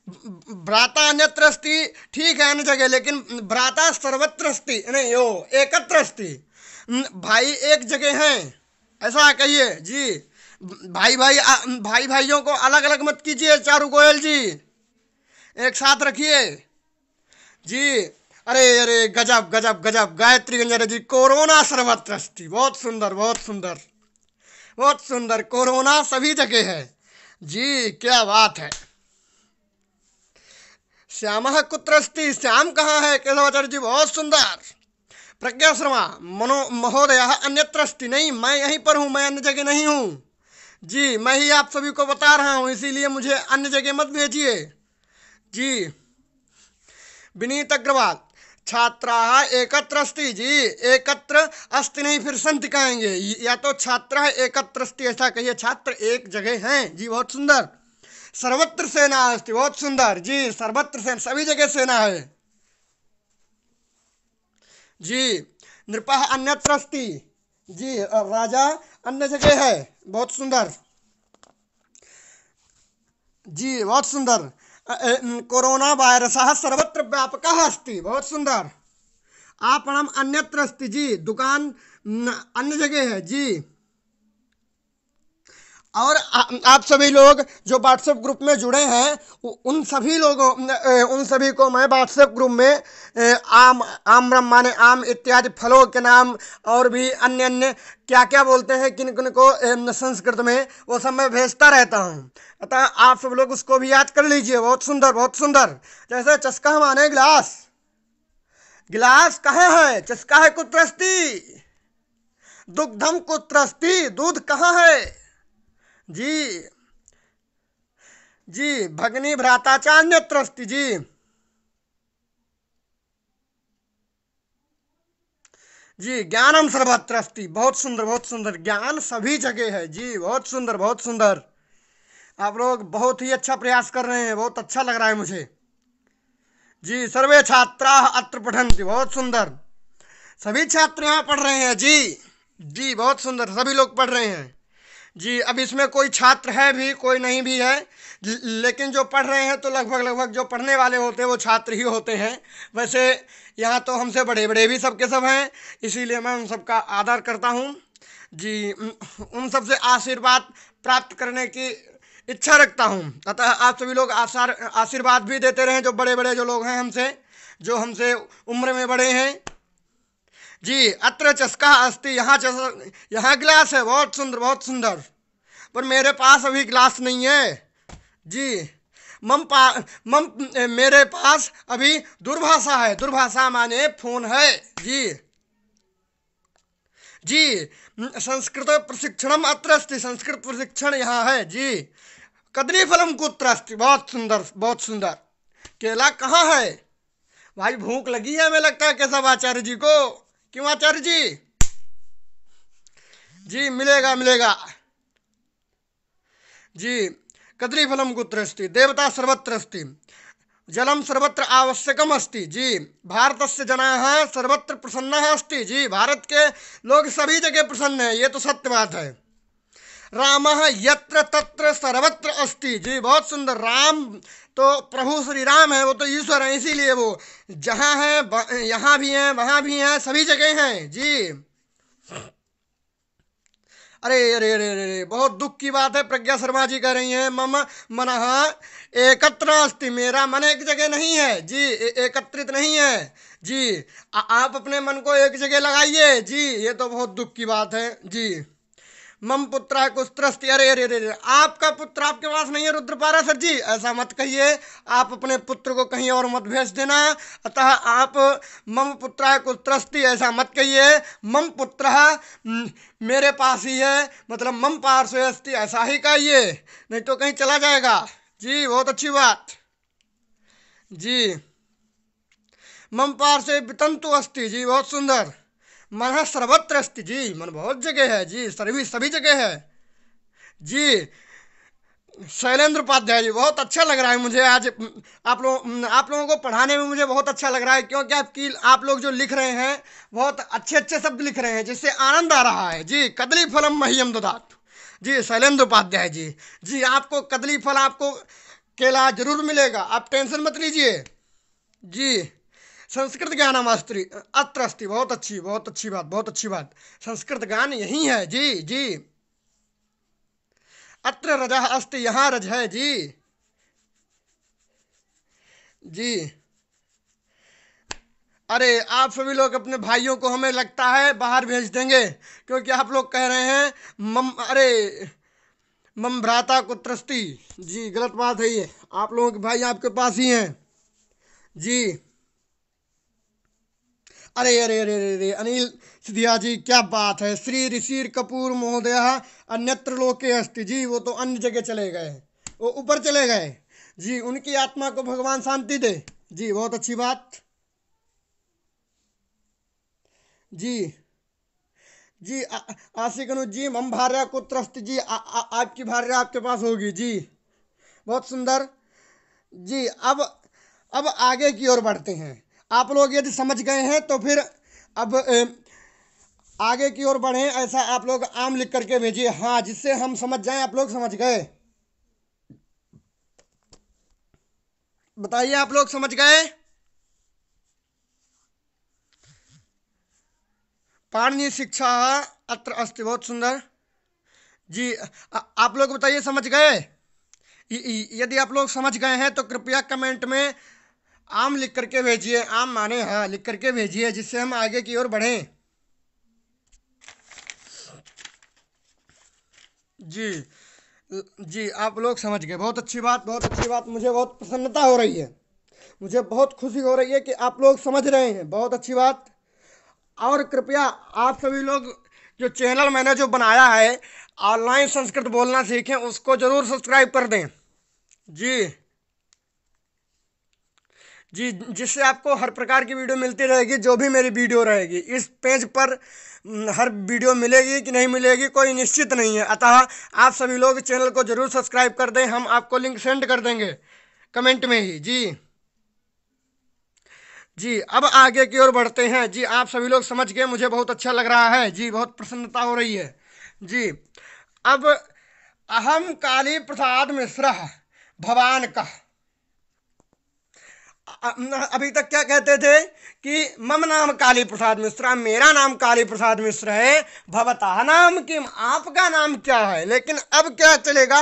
भ्राता अन्यत्र अस्ति, ठीक है अन्य जगह, लेकिन भ्राता सर्वत्र अस्ति नहीं, यो एकत्र अस्ति। भाई एक जगह हैं ऐसा कहिए। जी भाई भाइयों को अलग अलग मत कीजिए। चारू गोयल जी एक साथ रखिए। जी अरे अरे गजब गजब गजब। गायत्री गंजारे जी कोरोना सर्वत्र अस्ति, बहुत सुंदर, बहुत सुंदर, बहुत सुंदर। कोरोना सभी जगह है। जी क्या बात है। श्यामः कुत्र अस्ति, श्याम कहाँ है। केशवाचार्य जी बहुत सुंदर। प्रज्ञा शर्मा महोदय अन्यत्र अस्ति, नहीं मैं यहीं पर हूँ, मैं अन्य जगह नहीं हूँ। जी मैं ही आप सभी को बता रहा हूँ, इसीलिए मुझे अन्य जगह मत भेजिए। जी विनीत अग्रवाल छात्राः एकत्र अस्ति, जी एकत्र अस्ति नहीं, फिर संति कहेंगे, या तो छात्राः एकत्र अस्ति ऐसा कहिए, छात्र एक जगह हैं। जी बहुत सुंदर। सर्वत्र सेना अस्ति, बहुत सुंदर। जी सर्वत्र सेना, सभी जगह सेना है। जी नृपः अन्यत्र अस्ति, जी राजा अन्य जगह है, बहुत सुंदर। जी बहुत सुंदर। कोरोना वायरसः सर्वत्र व्यापकः अस्ति। बहुत सुंदर। आपणम् अन्यत्र अस्ति जी, दुकान अन्य जगह है जी। और आप सभी लोग जो व्हाट्सएप ग्रुप में जुड़े हैं उन सभी को मैं व्हाट्सएप ग्रुप में आम आम माने आम इत्यादि फलों के नाम और भी अन्य अन्य क्या क्या बोलते हैं किन किन को संस्कृत में, वो सब मैं भेजता रहता हूँ। अतः आप सब लोग उसको भी याद कर लीजिए। बहुत सुंदर, बहुत सुंदर। जैसे चस्का माने गिलास, गिलास कहाँ है? चस्का है कुत्र अस्ति, दुग्धम कुत्र अस्ति, दूध कहाँ है जी। जी भगनी भ्राता चान्यत्र अस्ति जी। जी ज्ञानम सर्वत्र अस्ति। बहुत सुंदर, बहुत सुंदर। ज्ञान सभी जगह है जी। बहुत सुंदर, बहुत सुंदर। आप लोग बहुत ही अच्छा प्रयास कर रहे हैं, बहुत अच्छा लग रहा है मुझे जी। सर्वे छात्रा अत्र पठन्ति। बहुत सुंदर। सभी छात्र यहाँ पढ़ रहे हैं जी। जी बहुत सुंदर, सभी लोग पढ़ रहे हैं जी। अब इसमें कोई छात्र है भी, कोई नहीं भी है, लेकिन जो पढ़ रहे हैं तो लगभग लगभग जो पढ़ने वाले होते हैं वो छात्र ही होते हैं। वैसे यहाँ तो हमसे बड़े बड़े भी सबके सब हैं, इसीलिए मैं उन सबका आदर करता हूँ जी। उन सबसे आशीर्वाद प्राप्त करने की इच्छा रखता हूँ। अतः आप सभी लोग आशीर्वाद भी देते रहें, जो बड़े बड़े जो लोग हैं हमसे, जो हमसे उम्र में बड़े हैं जी। अत्र चस्का अस्ति, यहाँ गिलास है। बहुत सुंदर, बहुत सुंदर। पर मेरे पास अभी गिलास नहीं है जी। मेरे पास अभी दूरभाषा है। दूरभाषा माने फोन है जी। जी संस्कृत प्रशिक्षणम अत्र अस्ति, संस्कृत प्रशिक्षण यहाँ है जी। कदली फलम कुत्र अस्ति। बहुत सुंदर, बहुत सुंदर। केला कहाँ है? भाई भूख लगी है हमें लगता है केशव आचार्य जी को। क्यों आचार्य जी? जी मिलेगा, मिलेगा जी। कदली फलम कुत्र अस्ति, देवता सर्वत्र अस्ति, जलम सर्वत्र आवश्यकम अस्ति जी। भारतस्य जनाः सर्वत्र प्रसन्नः अस्ति जी। भारत के लोग सभी जगह प्रसन्न हैं, ये तो सत्य बात है। रामः यत्र तत्र सर्वत्र अस्ति जी। बहुत सुंदर। राम तो प्रभु श्री राम है, वो तो ईश्वर है, इसीलिए वो जहाँ है यहाँ भी हैं, वहाँ भी हैं, सभी जगह हैं जी। अरे अरे अरे अरे, बहुत दुख की बात है। प्रज्ञा शर्मा जी कह रही हैं मम मनः एकत्र अस्ति, मेरा मन एक जगह नहीं है जी, एकत्रित नहीं है जी। आप अपने मन को एक जगह लगाइए जी। ये तो बहुत दुख की बात है जी। मम पुत्र कुस्त्रस्ति। अरे अरे अरे, आपका पुत्र आपके पास नहीं है रुद्रपारा सर जी, ऐसा मत कहिए। आप अपने पुत्र को कहीं और मत भेज देना। अतः आप मम पुत्र कुस्त्रस्ति ऐसा मत कहिए। मम पुत्र मेरे पास ही है, मतलब मम पार्श्वे अस्ति ऐसा ही कहिए, नहीं तो कहीं चला जाएगा जी। बहुत अच्छी बात जी। मम पार्श्वे वितंतु अस्ति जी। बहुत सुंदर। मन सर्वत्र अस्ति जी, मन बहुत जगह है जी, सभी जगह है जी। शैलेंद्र उपाध्याय जी, बहुत अच्छा लग रहा है मुझे आज आप लोगों को पढ़ाने में मुझे बहुत अच्छा लग रहा है, क्योंकि आप लोग जो लिख रहे हैं बहुत अच्छे अच्छे शब्द लिख रहे हैं, जिससे आनंद आ रहा है जी। कदली फलम मह्यम ददातु जी, शैलेंद्र उपाध्याय जी। जी आपको कदली फल, आपको केला जरूर मिलेगा, आप टेंशन मत लीजिए जी। संस्कृत ज्ञानम अस्ति अत्र अस्ति। बहुत अच्छी बात, बहुत अच्छी बात। संस्कृत ज्ञान यही है जी। जी अत्र रजः अस्ति, यहाँ रज है जी। जी अरे आप सभी लोग अपने भाइयों को हमें लगता है बाहर भेज देंगे, क्योंकि आप लोग कह रहे हैं मम भ्राता कुत्रस्ति जी। गलत बात है ये, आप लोगों के भाई आपके पास ही हैं जी। अरे अरे अरे अरे अनिल सिधिया जी, क्या बात है। श्री ऋषि कपूर महोदय अन्यत्र लोके अस्ति जी। वो तो अन्य जगह चले गए, वो ऊपर चले गए जी। उनकी आत्मा को भगवान शांति दे जी। बहुत अच्छी बात जी। जी आशिक अनुज जी, मम भार्या कुत्र अस्ति जी। आपकी भार्या आपके पास होगी जी। बहुत सुंदर जी। अब आगे की ओर बढ़ते हैं। आप लोग यदि समझ गए हैं तो फिर अब आगे की ओर बढ़ें। ऐसा आप लोग आम लिख करके भेजिए, हाँ, जिससे हम समझ जाएं आप लोग समझ गए। बताइए, आप लोग समझ गए? पाणिनि शिक्षा अत्र अस्ति, बहुत सुंदर। जी आप लोग बताइए, समझ गए? यदि आप लोग समझ गए हैं तो कृपया कमेंट में आम लिख करके भेजिए, आम माने हाँ लिख करके भेजिए, जिससे हम आगे की ओर बढ़ें। जी जी आप लोग समझ गए, बहुत अच्छी बात, बहुत अच्छी बात। मुझे बहुत प्रसन्नता हो रही है, मुझे बहुत खुशी हो रही है कि आप लोग समझ रहे हैं, बहुत अच्छी बात। और कृपया आप सभी लोग, जो चैनल मैंने जो बनाया है ऑनलाइन संस्कृत बोलना सीखें, उसको जरूर सब्सक्राइब कर दें। जी जी, जिससे आपको हर प्रकार की वीडियो मिलती रहेगी, जो भी मेरी वीडियो रहेगी इस पेज पर हर वीडियो मिलेगी कि नहीं मिलेगी कोई निश्चित नहीं है। अतः आप सभी लोग चैनल को जरूर सब्सक्राइब कर दें, हम आपको लिंक सेंड कर देंगे कमेंट में ही। जी जी अब आगे की ओर बढ़ते हैं। जी आप सभी लोग समझ गए, मुझे बहुत अच्छा लग रहा है जी, बहुत प्रसन्नता हो रही है। जी अब अहम काली प्रसाद मिश्र भवान का, अभी तक क्या कहते थे कि मम नाम काली प्रसाद मिश्रा, मेरा नाम काली प्रसाद मिश्र है। भवतः नाम किम, आपका नाम क्या है? लेकिन अब क्या चलेगा,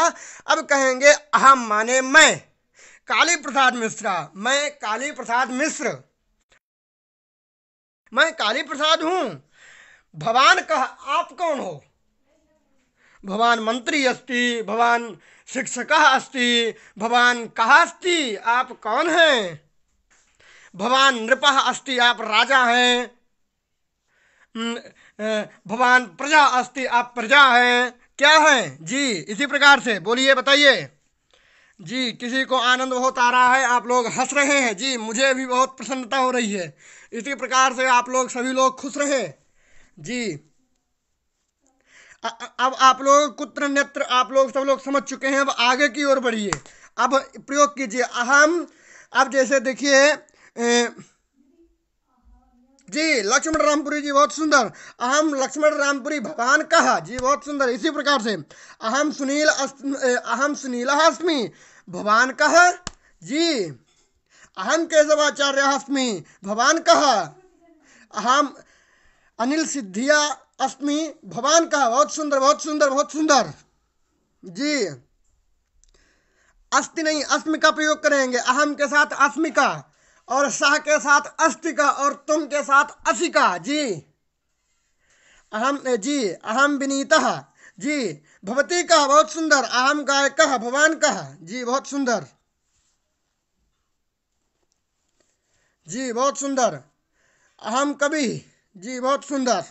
अब कहेंगे अहम माने मैं, काली प्रसाद मिश्रा, मैं काली प्रसाद मिश्र, मैं काली प्रसाद हूं। भवान कहा, आप कौन हो? भवान मंत्री अस्ति, भवान शिक्षकः अस्ति, भवान कहा अस्ति, आप कौन हैं? भवान नृपः अस्ति, आप राजा हैं। भवान प्रजा अस्ति, आप प्रजा हैं। क्या है जी? इसी प्रकार से बोलिए, बताइए। जी किसी को आनंद बहुत आ रहा है, आप लोग हंस रहे हैं जी, मुझे भी बहुत प्रसन्नता हो रही है। इसी प्रकार से आप लोग सभी लोग खुश रहे जी। अब आप लोग कुत्र नेत्र, आप लोग सब लोग समझ चुके हैं, अब आगे की ओर बढ़िए, अब प्रयोग कीजिए अहम। अब जैसे देखिए जी लक्ष्मण रामपुरी जी, बहुत सुंदर। अहम लक्ष्मण रामपुरी भगवान कहा, जी बहुत सुंदर। इसी प्रकार से अहम सुनील अस्मि भगवान कहा जी। अहम केशवाचार्य अस्मि भगवान कहा। अहम अनिल सिद्धिया अस्मि भगवान कहा, बहुत सुंदर, बहुत सुंदर, बहुत सुंदर। जी अस्ति नहीं, अस्मि का प्रयोग करेंगे, अहम के साथ अस्मि का, और सह के साथ अस्ति का, और तुम के साथ असि का। जी अहम जी अहम विनीतः जी भवती का, बहुत सुंदर। अहम गायकः भगवान कहा, जी बहुत सुंदर। जी बहुत सुंदर। अहम कवि, जी बहुत सुंदर,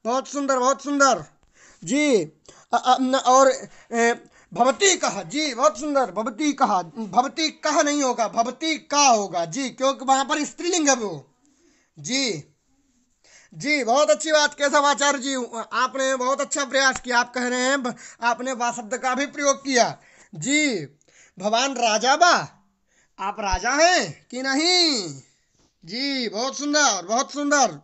बहुत सुंदर, बहुत सुंदर। जी और भवती कहा, जी बहुत सुंदर। भवती कहा, भवती कहा नहीं होगा, भवती का होगा जी, क्योंकि वहां पर स्त्रीलिंग है वो। जी जी बहुत अच्छी बात केशवाचार्य जी, आपने बहुत अच्छा प्रयास किया। आप कह रहे हैं आपने वा शब्द का भी प्रयोग किया जी। भगवान राजा बा, आप राजा हैं कि नहीं? जी बहुत सुंदर, बहुत सुंदर।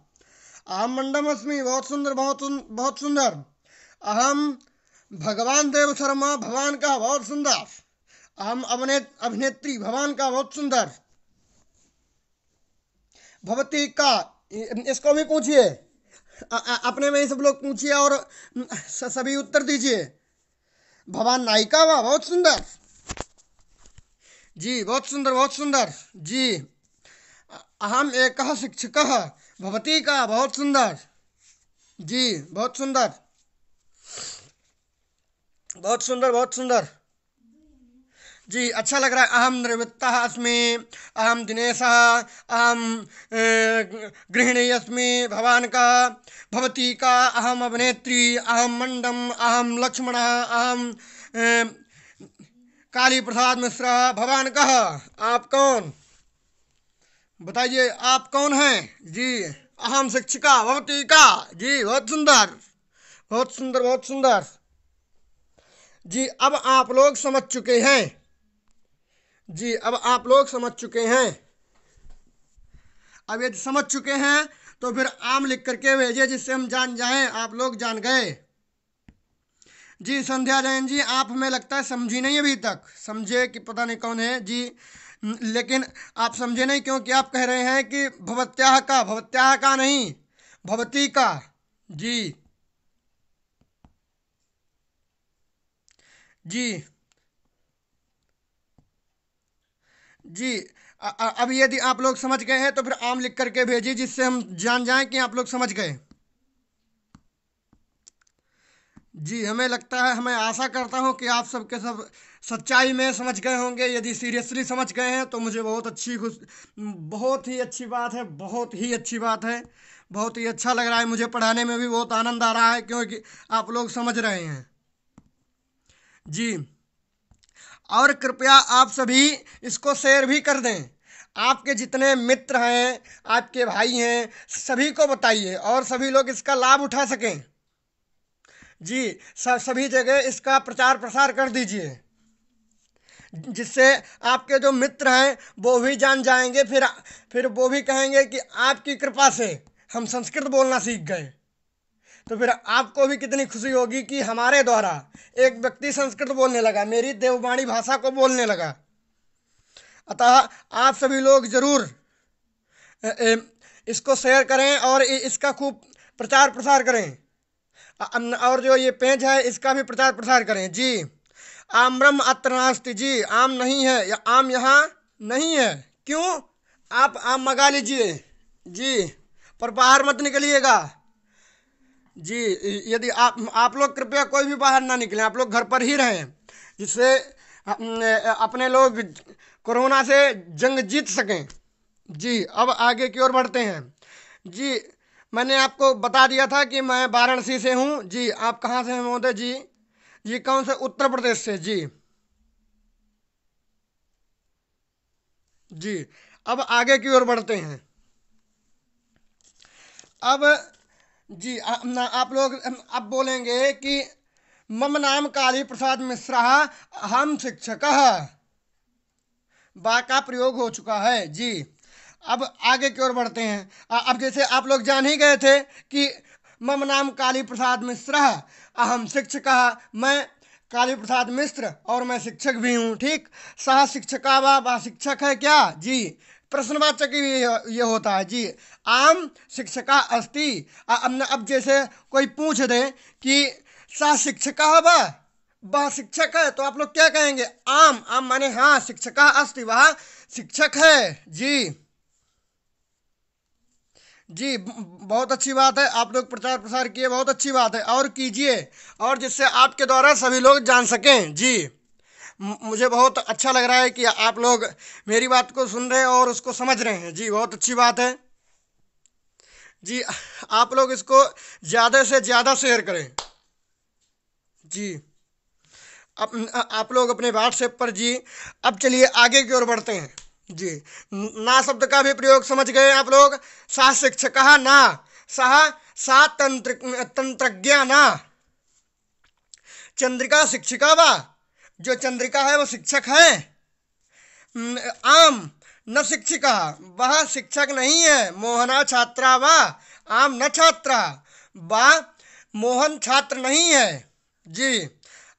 अहम मंडम अस्मि, बहुत सुंदर, बहुत बहुत सुंदर। अहम भगवान देव शर्मा भगवान का, बहुत सुंदर। अहम अभिनेत्री भगवान का, बहुत सुंदर। भवती का, इसको भी पूछिए, अपने में ही सब लोग पूछिए और सभी उत्तर दीजिए। भगवान नायिका वा, बहुत सुंदर जी, बहुत सुंदर, बहुत सुंदर। जी अहम एक शिक्षक भवती का, बहुत सुंदर जी, बहुत सुंदर, बहुत सुंदर, बहुत सुंदर। जी अच्छा लग रहा है। अहम निवृत्तः अस्मि, अहम दिनेशः, अहम गृहिणी अस्मि भगवान का। भवती का, अहम अभिनेत्री, अहम मंडम, अहम लक्ष्मणः, अहम काली प्रसाद मिश्रा भगवान का। आप कौन? बताइए, आप कौन हैं जी? अहम शिक्षिका भवती का, जी बहुत सुंदर, बहुत सुंदर, बहुत सुंदर। जी अब आप लोग समझ चुके हैं। जी अब आप लोग समझ चुके हैं। अब यदि समझ चुके हैं तो फिर आम लिख करके भेजिए, जिससे हम जान जाएं आप लोग जान गए। जी संध्या जैन जी, आप हमें लगता है समझी नहीं अभी तक, समझे कि पता नहीं कौन है जी। लेकिन आप समझे नहीं क्योंकि आप कह रहे हैं कि भवत्याह का नहीं, भवती का। जी जी जी। अब यदि आप लोग समझ गए हैं तो फिर आम लिख करके भेजिए, जिससे हम जान जाएं कि आप लोग समझ गए। जी हमें लगता है, मैं आशा करता हूँ कि आप सबके सब सच्चाई में समझ गए होंगे। यदि सीरियसली समझ गए हैं तो मुझे बहुत ही अच्छी बात है, बहुत ही अच्छी बात है। बहुत ही अच्छा लग रहा है, मुझे पढ़ाने में भी बहुत आनंद आ रहा है क्योंकि आप लोग समझ रहे हैं। जी, और कृपया आप सभी इसको शेयर भी कर दें। आपके जितने मित्र हैं, आपके भाई हैं, सभी को बताइए और सभी लोग इसका लाभ उठा सकें। जी, सभी जगह इसका प्रचार प्रसार कर दीजिए, जिससे आपके जो मित्र हैं वो भी जान जाएंगे, फिर वो भी कहेंगे कि आपकी कृपा से हम संस्कृत बोलना सीख गए। तो फिर आपको भी कितनी खुशी होगी कि हमारे द्वारा एक व्यक्ति संस्कृत बोलने लगा, मेरी देववाणी भाषा को बोलने लगा। अतः आप सभी लोग जरूर इसको शेयर करें और इसका खूब प्रचार प्रसार करें। और जो ये पेज है इसका भी प्रचार प्रसार करें। जी, आम्रम अत्र नास्ति, जी आम नहीं है, या आम यहाँ नहीं है। क्यों? आप आम मंगा लीजिए जी, पर बाहर मत निकलिएगा। जी, यदि आप लोग कृपया कोई भी बाहर ना निकलें, आप लोग घर पर ही रहें, जिससे अपने लोग कोरोना से जंग जीत सकें। जी, अब आगे की ओर बढ़ते हैं। जी, मैंने आपको बता दिया था कि मैं वाराणसी से हूँ। जी, आप कहाँ से हैं महोदय जी? जी, कौन से? उत्तर प्रदेश से। जी जी, अब आगे की ओर बढ़ते हैं। अब जी, आप लोग अब बोलेंगे कि मम नाम काली प्रसाद मिश्रा, हम शिक्षक। बा का प्रयोग हो चुका है। जी, अब आगे की ओर बढ़ते हैं। अब जैसे आप लोग जान ही गए थे कि मम नाम काली प्रसाद मिश्र, अहम शिक्षक, मैं काली प्रसाद मिश्र और मैं शिक्षक भी हूँ। ठीक, सह शिक्षका व शिक्षक है क्या? जी, प्रश्नवाचक ही ये होता है। जी, आम शिक्षका अस्ति। अब जैसे कोई पूछ दे कि सह शिक्षका वह शिक्षक है, तो आप लोग क्या कहेंगे? आम, आम माने हाँ, शिक्षका अस्ति, वह शिक्षक है। जी जी, बहुत अच्छी बात है, आप लोग प्रचार प्रसार किए, बहुत अच्छी बात है, और कीजिए, और जिससे आपके द्वारा सभी लोग जान सकें। जी, मुझे बहुत अच्छा लग रहा है कि आप लोग मेरी बात को सुन रहे हैं और उसको समझ रहे हैं। जी, बहुत अच्छी बात है। जी, आप लोग इसको ज़्यादा से ज़्यादा शेयर करें। जी, आप लोग अपने व्हाट्सएप पर। जी, अब चलिए आगे की ओर बढ़ते हैं। जी, ना शब्द का भी प्रयोग समझ गए आप लोग। सा शिक्षक ना, सह सा तंत्रज्ञ ना, चंद्रिका शिक्षिका वा, जो चंद्रिका है वो शिक्षक है। आम न शिक्षिका, वह शिक्षक नहीं है। मोहना छात्रा वा, आम न छात्रा, वा मोहन छात्र नहीं है। जी,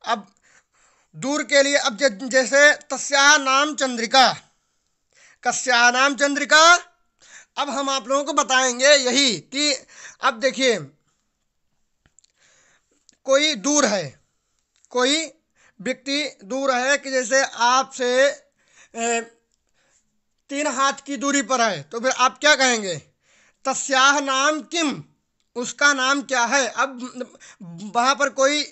अब दूर के लिए, अब जैसे तस्या नाम चंद्रिका, कस्या नाम चंद्रिका। अब हम आप लोगों को बताएंगे यही कि अब देखिए, कोई दूर है, कोई व्यक्ति दूर है कि जैसे आपसे 3 हाथ की दूरी पर है, तो फिर आप क्या कहेंगे? तस्याह नाम किम, उसका नाम क्या है? अब वहाँ पर कोई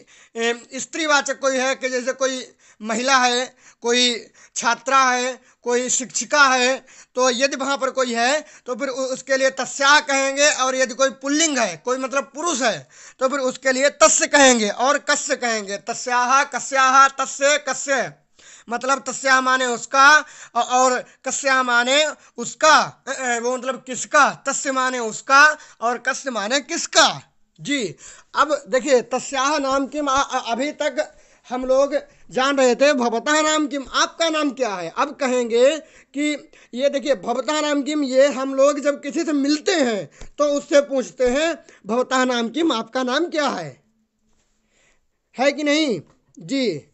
स्त्रीवाचक कोई है कि जैसे कोई महिला है, कोई छात्रा है, कोई शिक्षिका है, तो यदि वहाँ पर कोई है तो फिर उसके लिए तस्या कहेंगे, और यदि कोई पुल्लिंग है, कोई मतलब पुरुष है, तो फिर उसके लिए तस्य कहेंगे और कस्य कहेंगे। तस्याह कस्याह, तस्य कस्य, मतलब तस्या माने उसका और कस्या माने उसका, वो मतलब किसका। तस्य माने उसका और कस्य माने किसका। जी, अब देखिए, तस्याह नाम किम, अभी तक हम लोग जान रहे थे भवतः नाम किम, आपका नाम क्या है। अब कहेंगे कि ये देखिए, भवतः नाम किम, ये हम लोग जब किसी से मिलते हैं तो उससे पूछते हैं भवतः नाम किम, आपका नाम क्या है। है कि नहीं? जी।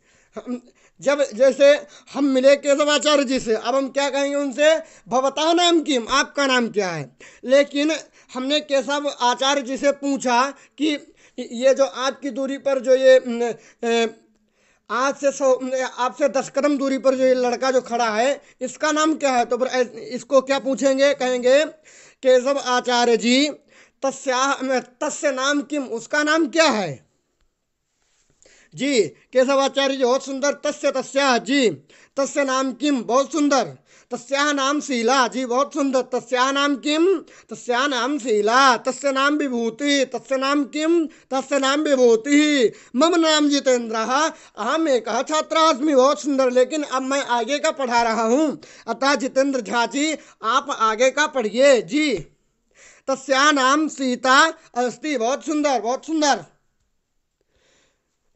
जब जैसे हम मिले केशवाचार्य जी से, अब हम क्या कहेंगे उनसे, भवता नाम किम, आपका नाम क्या है। लेकिन हमने केशव आचार्य जी से पूछा कि ये जो आपकी दूरी पर जो ये आज से 100 आपसे 10 कदम दूरी पर जो ये लड़का जो खड़ा है, इसका नाम क्या है। तो फिर इसको क्या पूछेंगे, कहेंगे केशव आचार्य जी तस्य नाम किम, उसका नाम क्या है। जी। केशवाचार्य जी बहुत सुंदर। तस्य तस्या, जी तस्य नाम किम, बहुत सुंदर। तस्या नाम शीला, जी बहुत सुंदर। तस्या नाम किम, तस्या नाम शीला। तस्य नाम विभूति, तस्य नाम किम, तस्य नाम विभूति। मम नाम जितेंद्र, अहम एक छात्र अस्मि, बहुत सुंदर। लेकिन अब मैं आगे का पढ़ा रहा हूँ, अतः जितेंद्र झा जी आप आगे का पढ़िए। जी। तस्या नाम सीता अस्ति, बहुत सुंदर, बहुत सुंदर।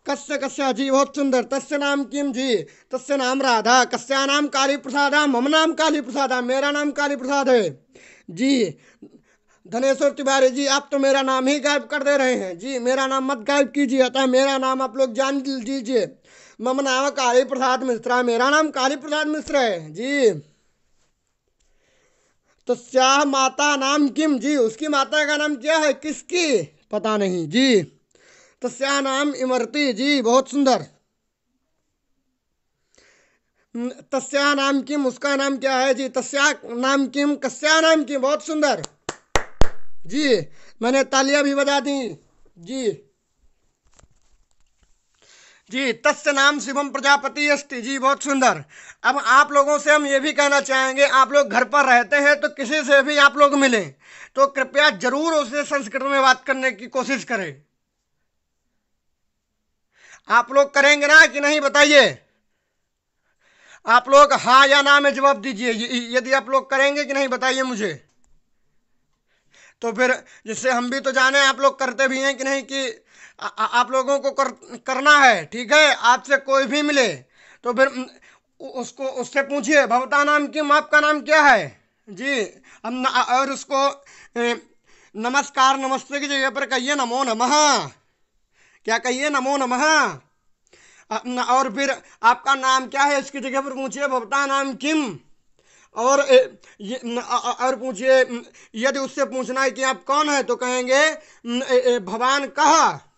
कस्य कस्य, जी बहुत सुंदर। तस्य नाम किम, जी तस्य नाम राधा। कस्या नाम काली प्रसादा, मम नाम काली प्रसादा, मेरा नाम काली प्रसाद है। जी। धनेश्वर तिवारी जी आप तो मेरा नाम ही गायब कर दे रहे हैं। जी मेरा नाम मत गायब कीजिए, अतः मेरा नाम आप लोग जान लीजिए। मम नाम काली प्रसाद मिश्रा, मेरा नाम काली प्रसाद मिश्र है। जी। तस्या माता नाम किम, जी उसकी माता का नाम क्या है, किसकी, पता नहीं। जी। तस्या नाम इमरती, जी बहुत सुंदर। तस्या नाम किम, उसका नाम क्या है। जी तस्या नाम किम, कस्या नाम किम, बहुत सुंदर। जी मैंने तालियां भी बजा दी। जी। जी। तस्य नाम शिवम प्रजापति अस्ति, जी बहुत सुंदर। अब आप लोगों से हम ये भी कहना चाहेंगे, आप लोग घर पर रहते हैं तो किसी से भी आप लोग मिलें तो कृपया जरूर उससे संस्कृत में बात करने की कोशिश करें। आप लोग करेंगे ना कि नहीं, बताइए। आप लोग हाँ या ना में जवाब दीजिए, यदि आप लोग करेंगे कि नहीं, बताइए मुझे। तो फिर जिससे हम भी तो जाने आप लोग करते भी हैं कि नहीं, कि आप लोगों को करना है। ठीक है। आपसे कोई भी मिले तो फिर उसको उससे पूछिए भवता नाम किम, आपका नाम क्या है। जी। और उसको नमस्कार नमस्ते की जगह पर कहिए नमो नमः। क्या कहिए, नमो नमः। और फिर आपका नाम क्या है इसकी जगह पर पूछिए भवता नाम किम। और और पूछिए, यदि उससे पूछना है कि आप कौन है तो कहेंगे भगवान कहा।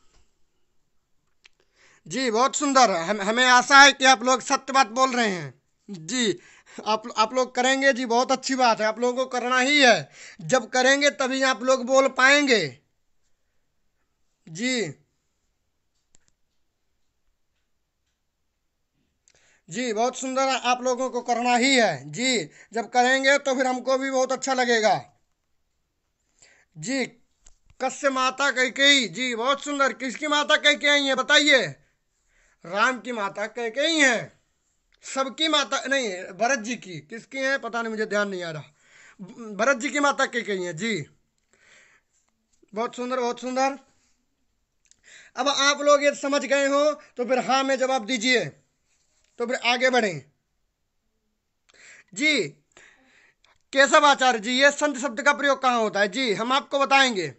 जी बहुत सुंदर। हमें आशा है कि आप लोग सत्य बात बोल रहे हैं। जी। आप लोग करेंगे, जी बहुत अच्छी बात है, आप लोगों को करना ही है। जब करेंगे तभी आप लोग बोल पाएंगे। जी। जी बहुत सुंदर, आप लोगों को करना ही है। जी जब करेंगे तो फिर हमको भी बहुत अच्छा लगेगा। जी। कस्य माता कैकेयी, जी बहुत सुंदर। किसकी माता कैकेयी है, बताइए। राम की माता कैकेयी है। सबकी माता नहीं, भरत जी की। किसकी है पता नहीं, मुझे ध्यान नहीं आ रहा। भरत जी की माता कैकेयी है। जी बहुत सुंदर, बहुत सुंदर। अब आप लोग ये समझ गए हो तो फिर हाँ में जवाब दीजिए, तो फिर आगे बढ़ें। जी। केशवाचार्य जी ये संत शब्द का प्रयोग कहाँ होता है, जी हम आपको बताएंगे।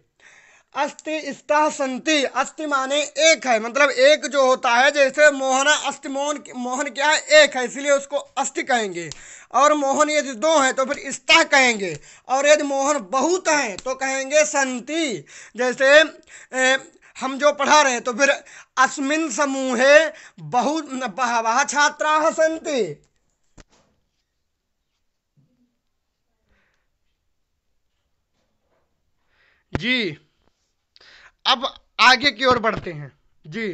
अस्ति स्तः संति, अस्ति माने एक है, मतलब एक जो होता है, जैसे मोहना अस्ति, मोहन मोहन क्या है, एक है, इसलिए उसको अस्ति कहेंगे। और मोहन यदि दो है तो फिर स्तः कहेंगे। और यदि मोहन बहुत है तो कहेंगे संति। जैसे हम जो पढ़ा रहे हैं तो फिर अस्मिन् समूहे बहुत बहवः छात्राः सन्ति। जी। अब आगे की ओर बढ़ते हैं। जी।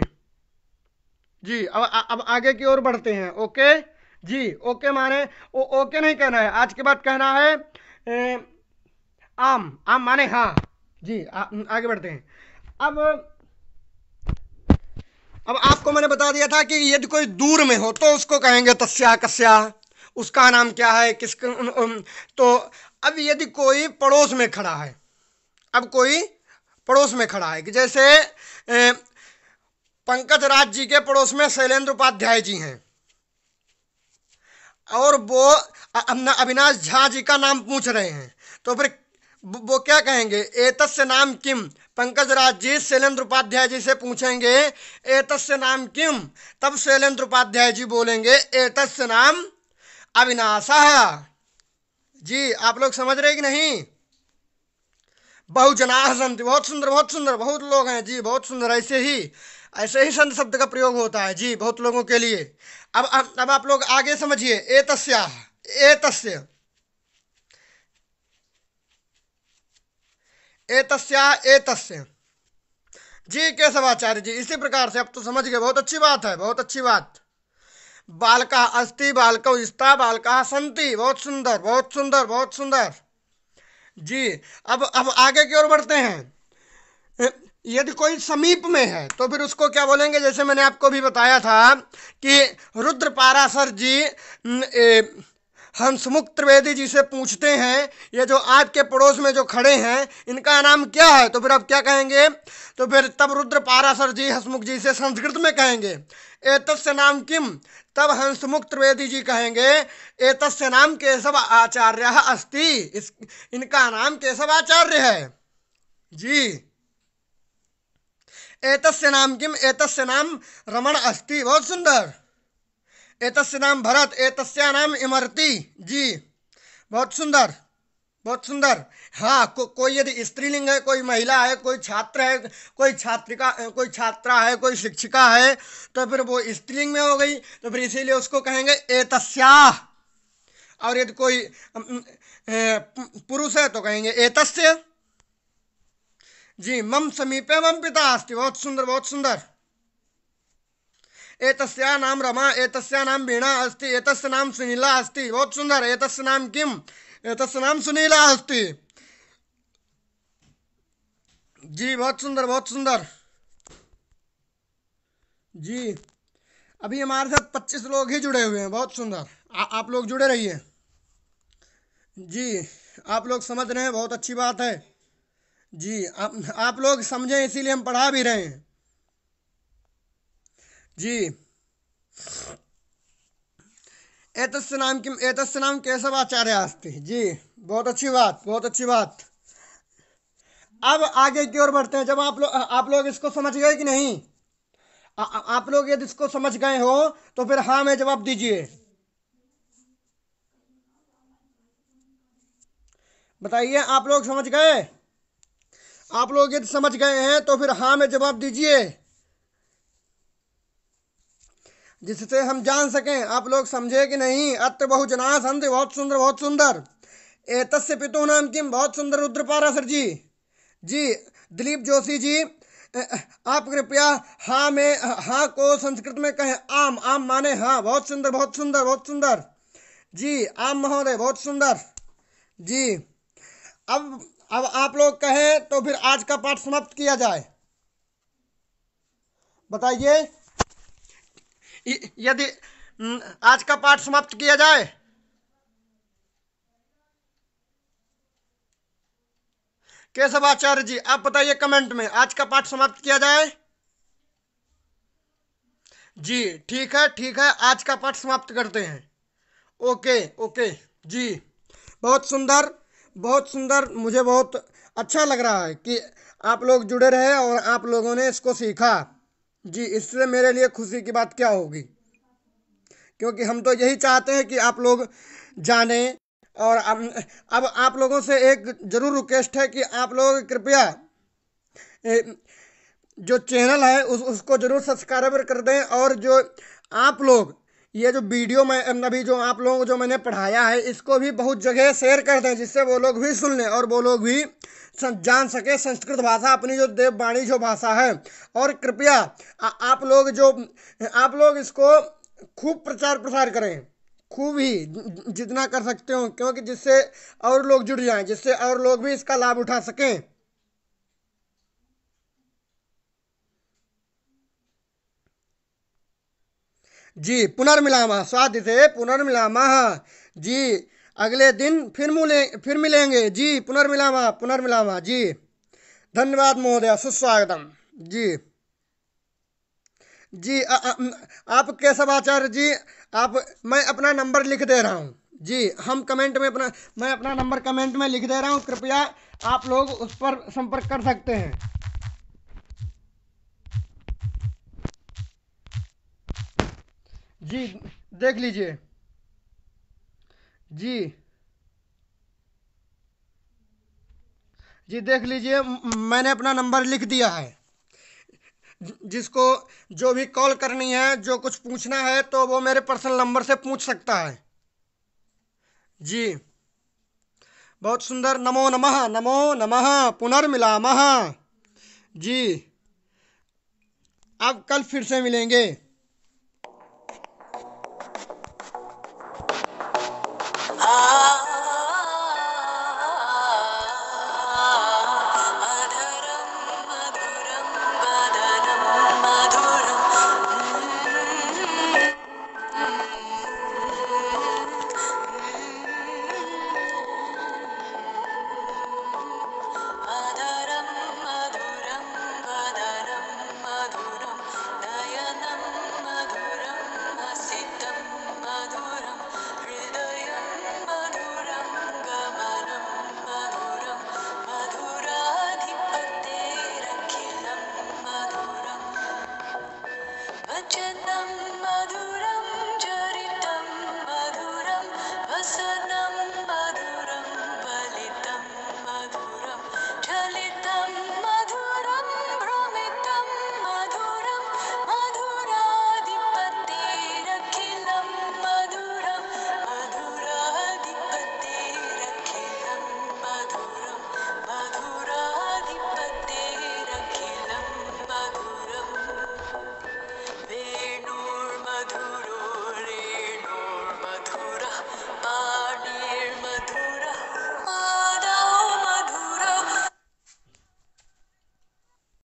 जी अब आगे की ओर बढ़ते हैं। ओके। जी ओके माने ओके नहीं कहना है, आज के बाद कहना है आम। आम माने हाँ। जी आगे बढ़ते हैं। अब आपको मैंने बता दिया था कि यदि कोई दूर में हो तो उसको कहेंगे तस्या कस्या, उसका नाम क्या है, किस तो अब यदि कोई पड़ोस में खड़ा है, अब कोई पड़ोस में खड़ा है, कि जैसे पंकज राज जी के पड़ोस में शैलेंद्र उपाध्याय जी हैं और वो अविनाश झा जी का नाम पूछ रहे हैं, तो फिर वो क्या कहेंगे, एतस्य नाम किम, पंकज राज जी शैलेंद्र उपाध्याय जी से पूछेंगे एतस्य नाम किम, तब शैलेंद्र उपाध्याय जी बोलेंगे एतस्य नाम अविनाशः। जी आप लोग समझ रहे कि नहीं? बहुजनाः सन्ति, बहुत सुंदर बहुत सुंदर, बहुत लोग हैं जी, बहुत सुंदर। ऐसे ही संत शब्द का प्रयोग होता है जी बहुत लोगों के लिए। अब आप लोग आगे समझिए। एतस्याः, एतस्य, एतस्याः, एतस्य। जी केशवाचार्य जी इसी प्रकार से अब तो समझ गए, बहुत अच्छी बात है, बहुत अच्छी बात। बालकः अस्ति, बालकौ स्तः, बालकाः सन्ति, बहुत सुंदर बहुत सुंदर बहुत सुंदर। जी अब आगे की ओर बढ़ते हैं। यदि कोई समीप में है तो फिर उसको क्या बोलेंगे? जैसे मैंने आपको भी बताया था कि रुद्र पाराशर जी हंसमुख त्रिवेदी जी से पूछते हैं ये जो आपके पड़ोस में जो खड़े हैं इनका नाम क्या है? तो फिर आप क्या कहेंगे? तो फिर तब रुद्र पाराशर जी हंसमुख जी से संस्कृत में कहेंगे एतस्य नाम किम, तब हंसमुख त्रिवेदी जी कहेंगे एतस्य नाम केशव आचार्य अस्ति, इनका नाम केशव आचार्य है। जी एतस्य नाम किम, एतस्य नाम रमण अस्ति, बहुत सुंदर। एतस्य नाम भरत, एतस्या नाम इमरती। जी बहुत सुंदर बहुत सुंदर। हाँ कोई यदि स्त्रीलिंग है, कोई महिला है, कोई छात्र है, कोई छात्रिका, कोई छात्रा है, कोई शिक्षिका है, तो फिर वो स्त्रीलिंग में हो गई, तो फिर इसीलिए उसको कहेंगे एतस्याः। और यदि कोई पुरुष है तो कहेंगे एतस्य। जी मम समीपे मम पिता अस्ति, बहुत सुंदर बहुत सुंदर। एतस्या नाम रमा, एतस्या नाम वीणा अस्ति, एतस्य नाम सुनीला अस्ति, बहुत सुंदर। एतस्य नाम किम, एतस्य नाम सुनीला अस्ति। जी बहुत सुंदर बहुत सुंदर। जी अभी हमारे साथ 25 लोग ही जुड़े हुए हैं, बहुत सुंदर। आप लोग जुड़े रहिए। जी आप लोग समझ रहे हैं, बहुत अच्छी बात है। जी आप लोग समझें इसीलिए हम पढ़ा भी रहे हैं। जी एतस्य नाम किम, एतस्य नाम केशव आचार्य अस्ति। जी बहुत अच्छी बात बहुत अच्छी बात। अब आगे की ओर बढ़ते हैं। जब आप लोग इसको समझ गए कि नहीं? आप लोग यदि इसको समझ गए हो तो फिर हाँ में जवाब दीजिए। बताइए आप लोग समझ गए? आप लोग यदि समझ गए हैं तो फिर हाँ में जवाब दीजिए, जिससे हम जान सकें आप लोग समझे कि नहीं। अत्र बहुजनाः सन्ति, बहुत सुंदर बहुत सुंदर। एतस्य पितुः नाम किम, बहुत सुंदर रुद्र पाराशर जी। जी दिलीप जोशी जी आप कृपया हाँ में, हाँ को संस्कृत में कहें आम, आम माने हाँ, बहुत सुंदर बहुत सुंदर बहुत सुंदर। जी आम महोदय बहुत सुंदर। जी अब आप लोग कहें तो फिर आज का पाठ समाप्त किया जाए। बताइए यदि आज का पाठ समाप्त किया जाए। केशवाचार्य जी आप बताइए कमेंट में, आज का पाठ समाप्त किया जाए। जी ठीक है ठीक है, आज का पाठ समाप्त करते हैं। Okay okay. जी बहुत सुंदर बहुत सुंदर। मुझे बहुत अच्छा लग रहा है कि आप लोग जुड़े रहे और आप लोगों ने इसको सीखा। जी इससे मेरे लिए खुशी की बात क्या होगी, क्योंकि हम तो यही चाहते हैं कि आप लोग जानें। और अब आप लोगों से एक ज़रूर रिक्वेस्ट है कि आप लोग कृपया जो चैनल है उसको ज़रूर सब्सक्राइब कर दें। और जो आप लोग ये जो वीडियो मैं अभी जो आप लोगों को जो मैंने पढ़ाया है इसको भी बहुत जगह शेयर कर दें, जिससे वो लोग भी सुन लें और वो लोग भी जान सके संस्कृत भाषा, अपनी जो देववाणी जो भाषा है। और कृपया आप लोग इसको खूब प्रचार प्रसार करें, खूब ही जितना कर सकते हो, क्योंकि जिससे और लोग जुड़ जाएं, जिससे और लोग भी इसका लाभ उठा सकें। जी पुनर्मिलामः, स्वादिते पुनर्मिलामः। जी अगले दिन फिर मिलेंगे। जी पुनर्मिलामः पुनर्मिलामः। जी धन्यवाद महोदय, सुस्वागतम। जी जी आप केशवाचार्य जी मैं अपना नंबर लिख दे रहा हूँ। जी मैं अपना नंबर कमेंट में लिख दे रहा हूँ, कृपया आप लोग उस पर संपर्क कर सकते हैं। जी देख लीजिए। जी जी देख लीजिए, मैंने अपना नंबर लिख दिया है। जिसको जो भी कॉल करनी है, जो कुछ पूछना है, तो वो मेरे पर्सनल नंबर से पूछ सकता है। जी बहुत सुंदर। नमो नमः, नमो नमः, पुनर्मिलामः। जी अब कल फिर से मिलेंगे।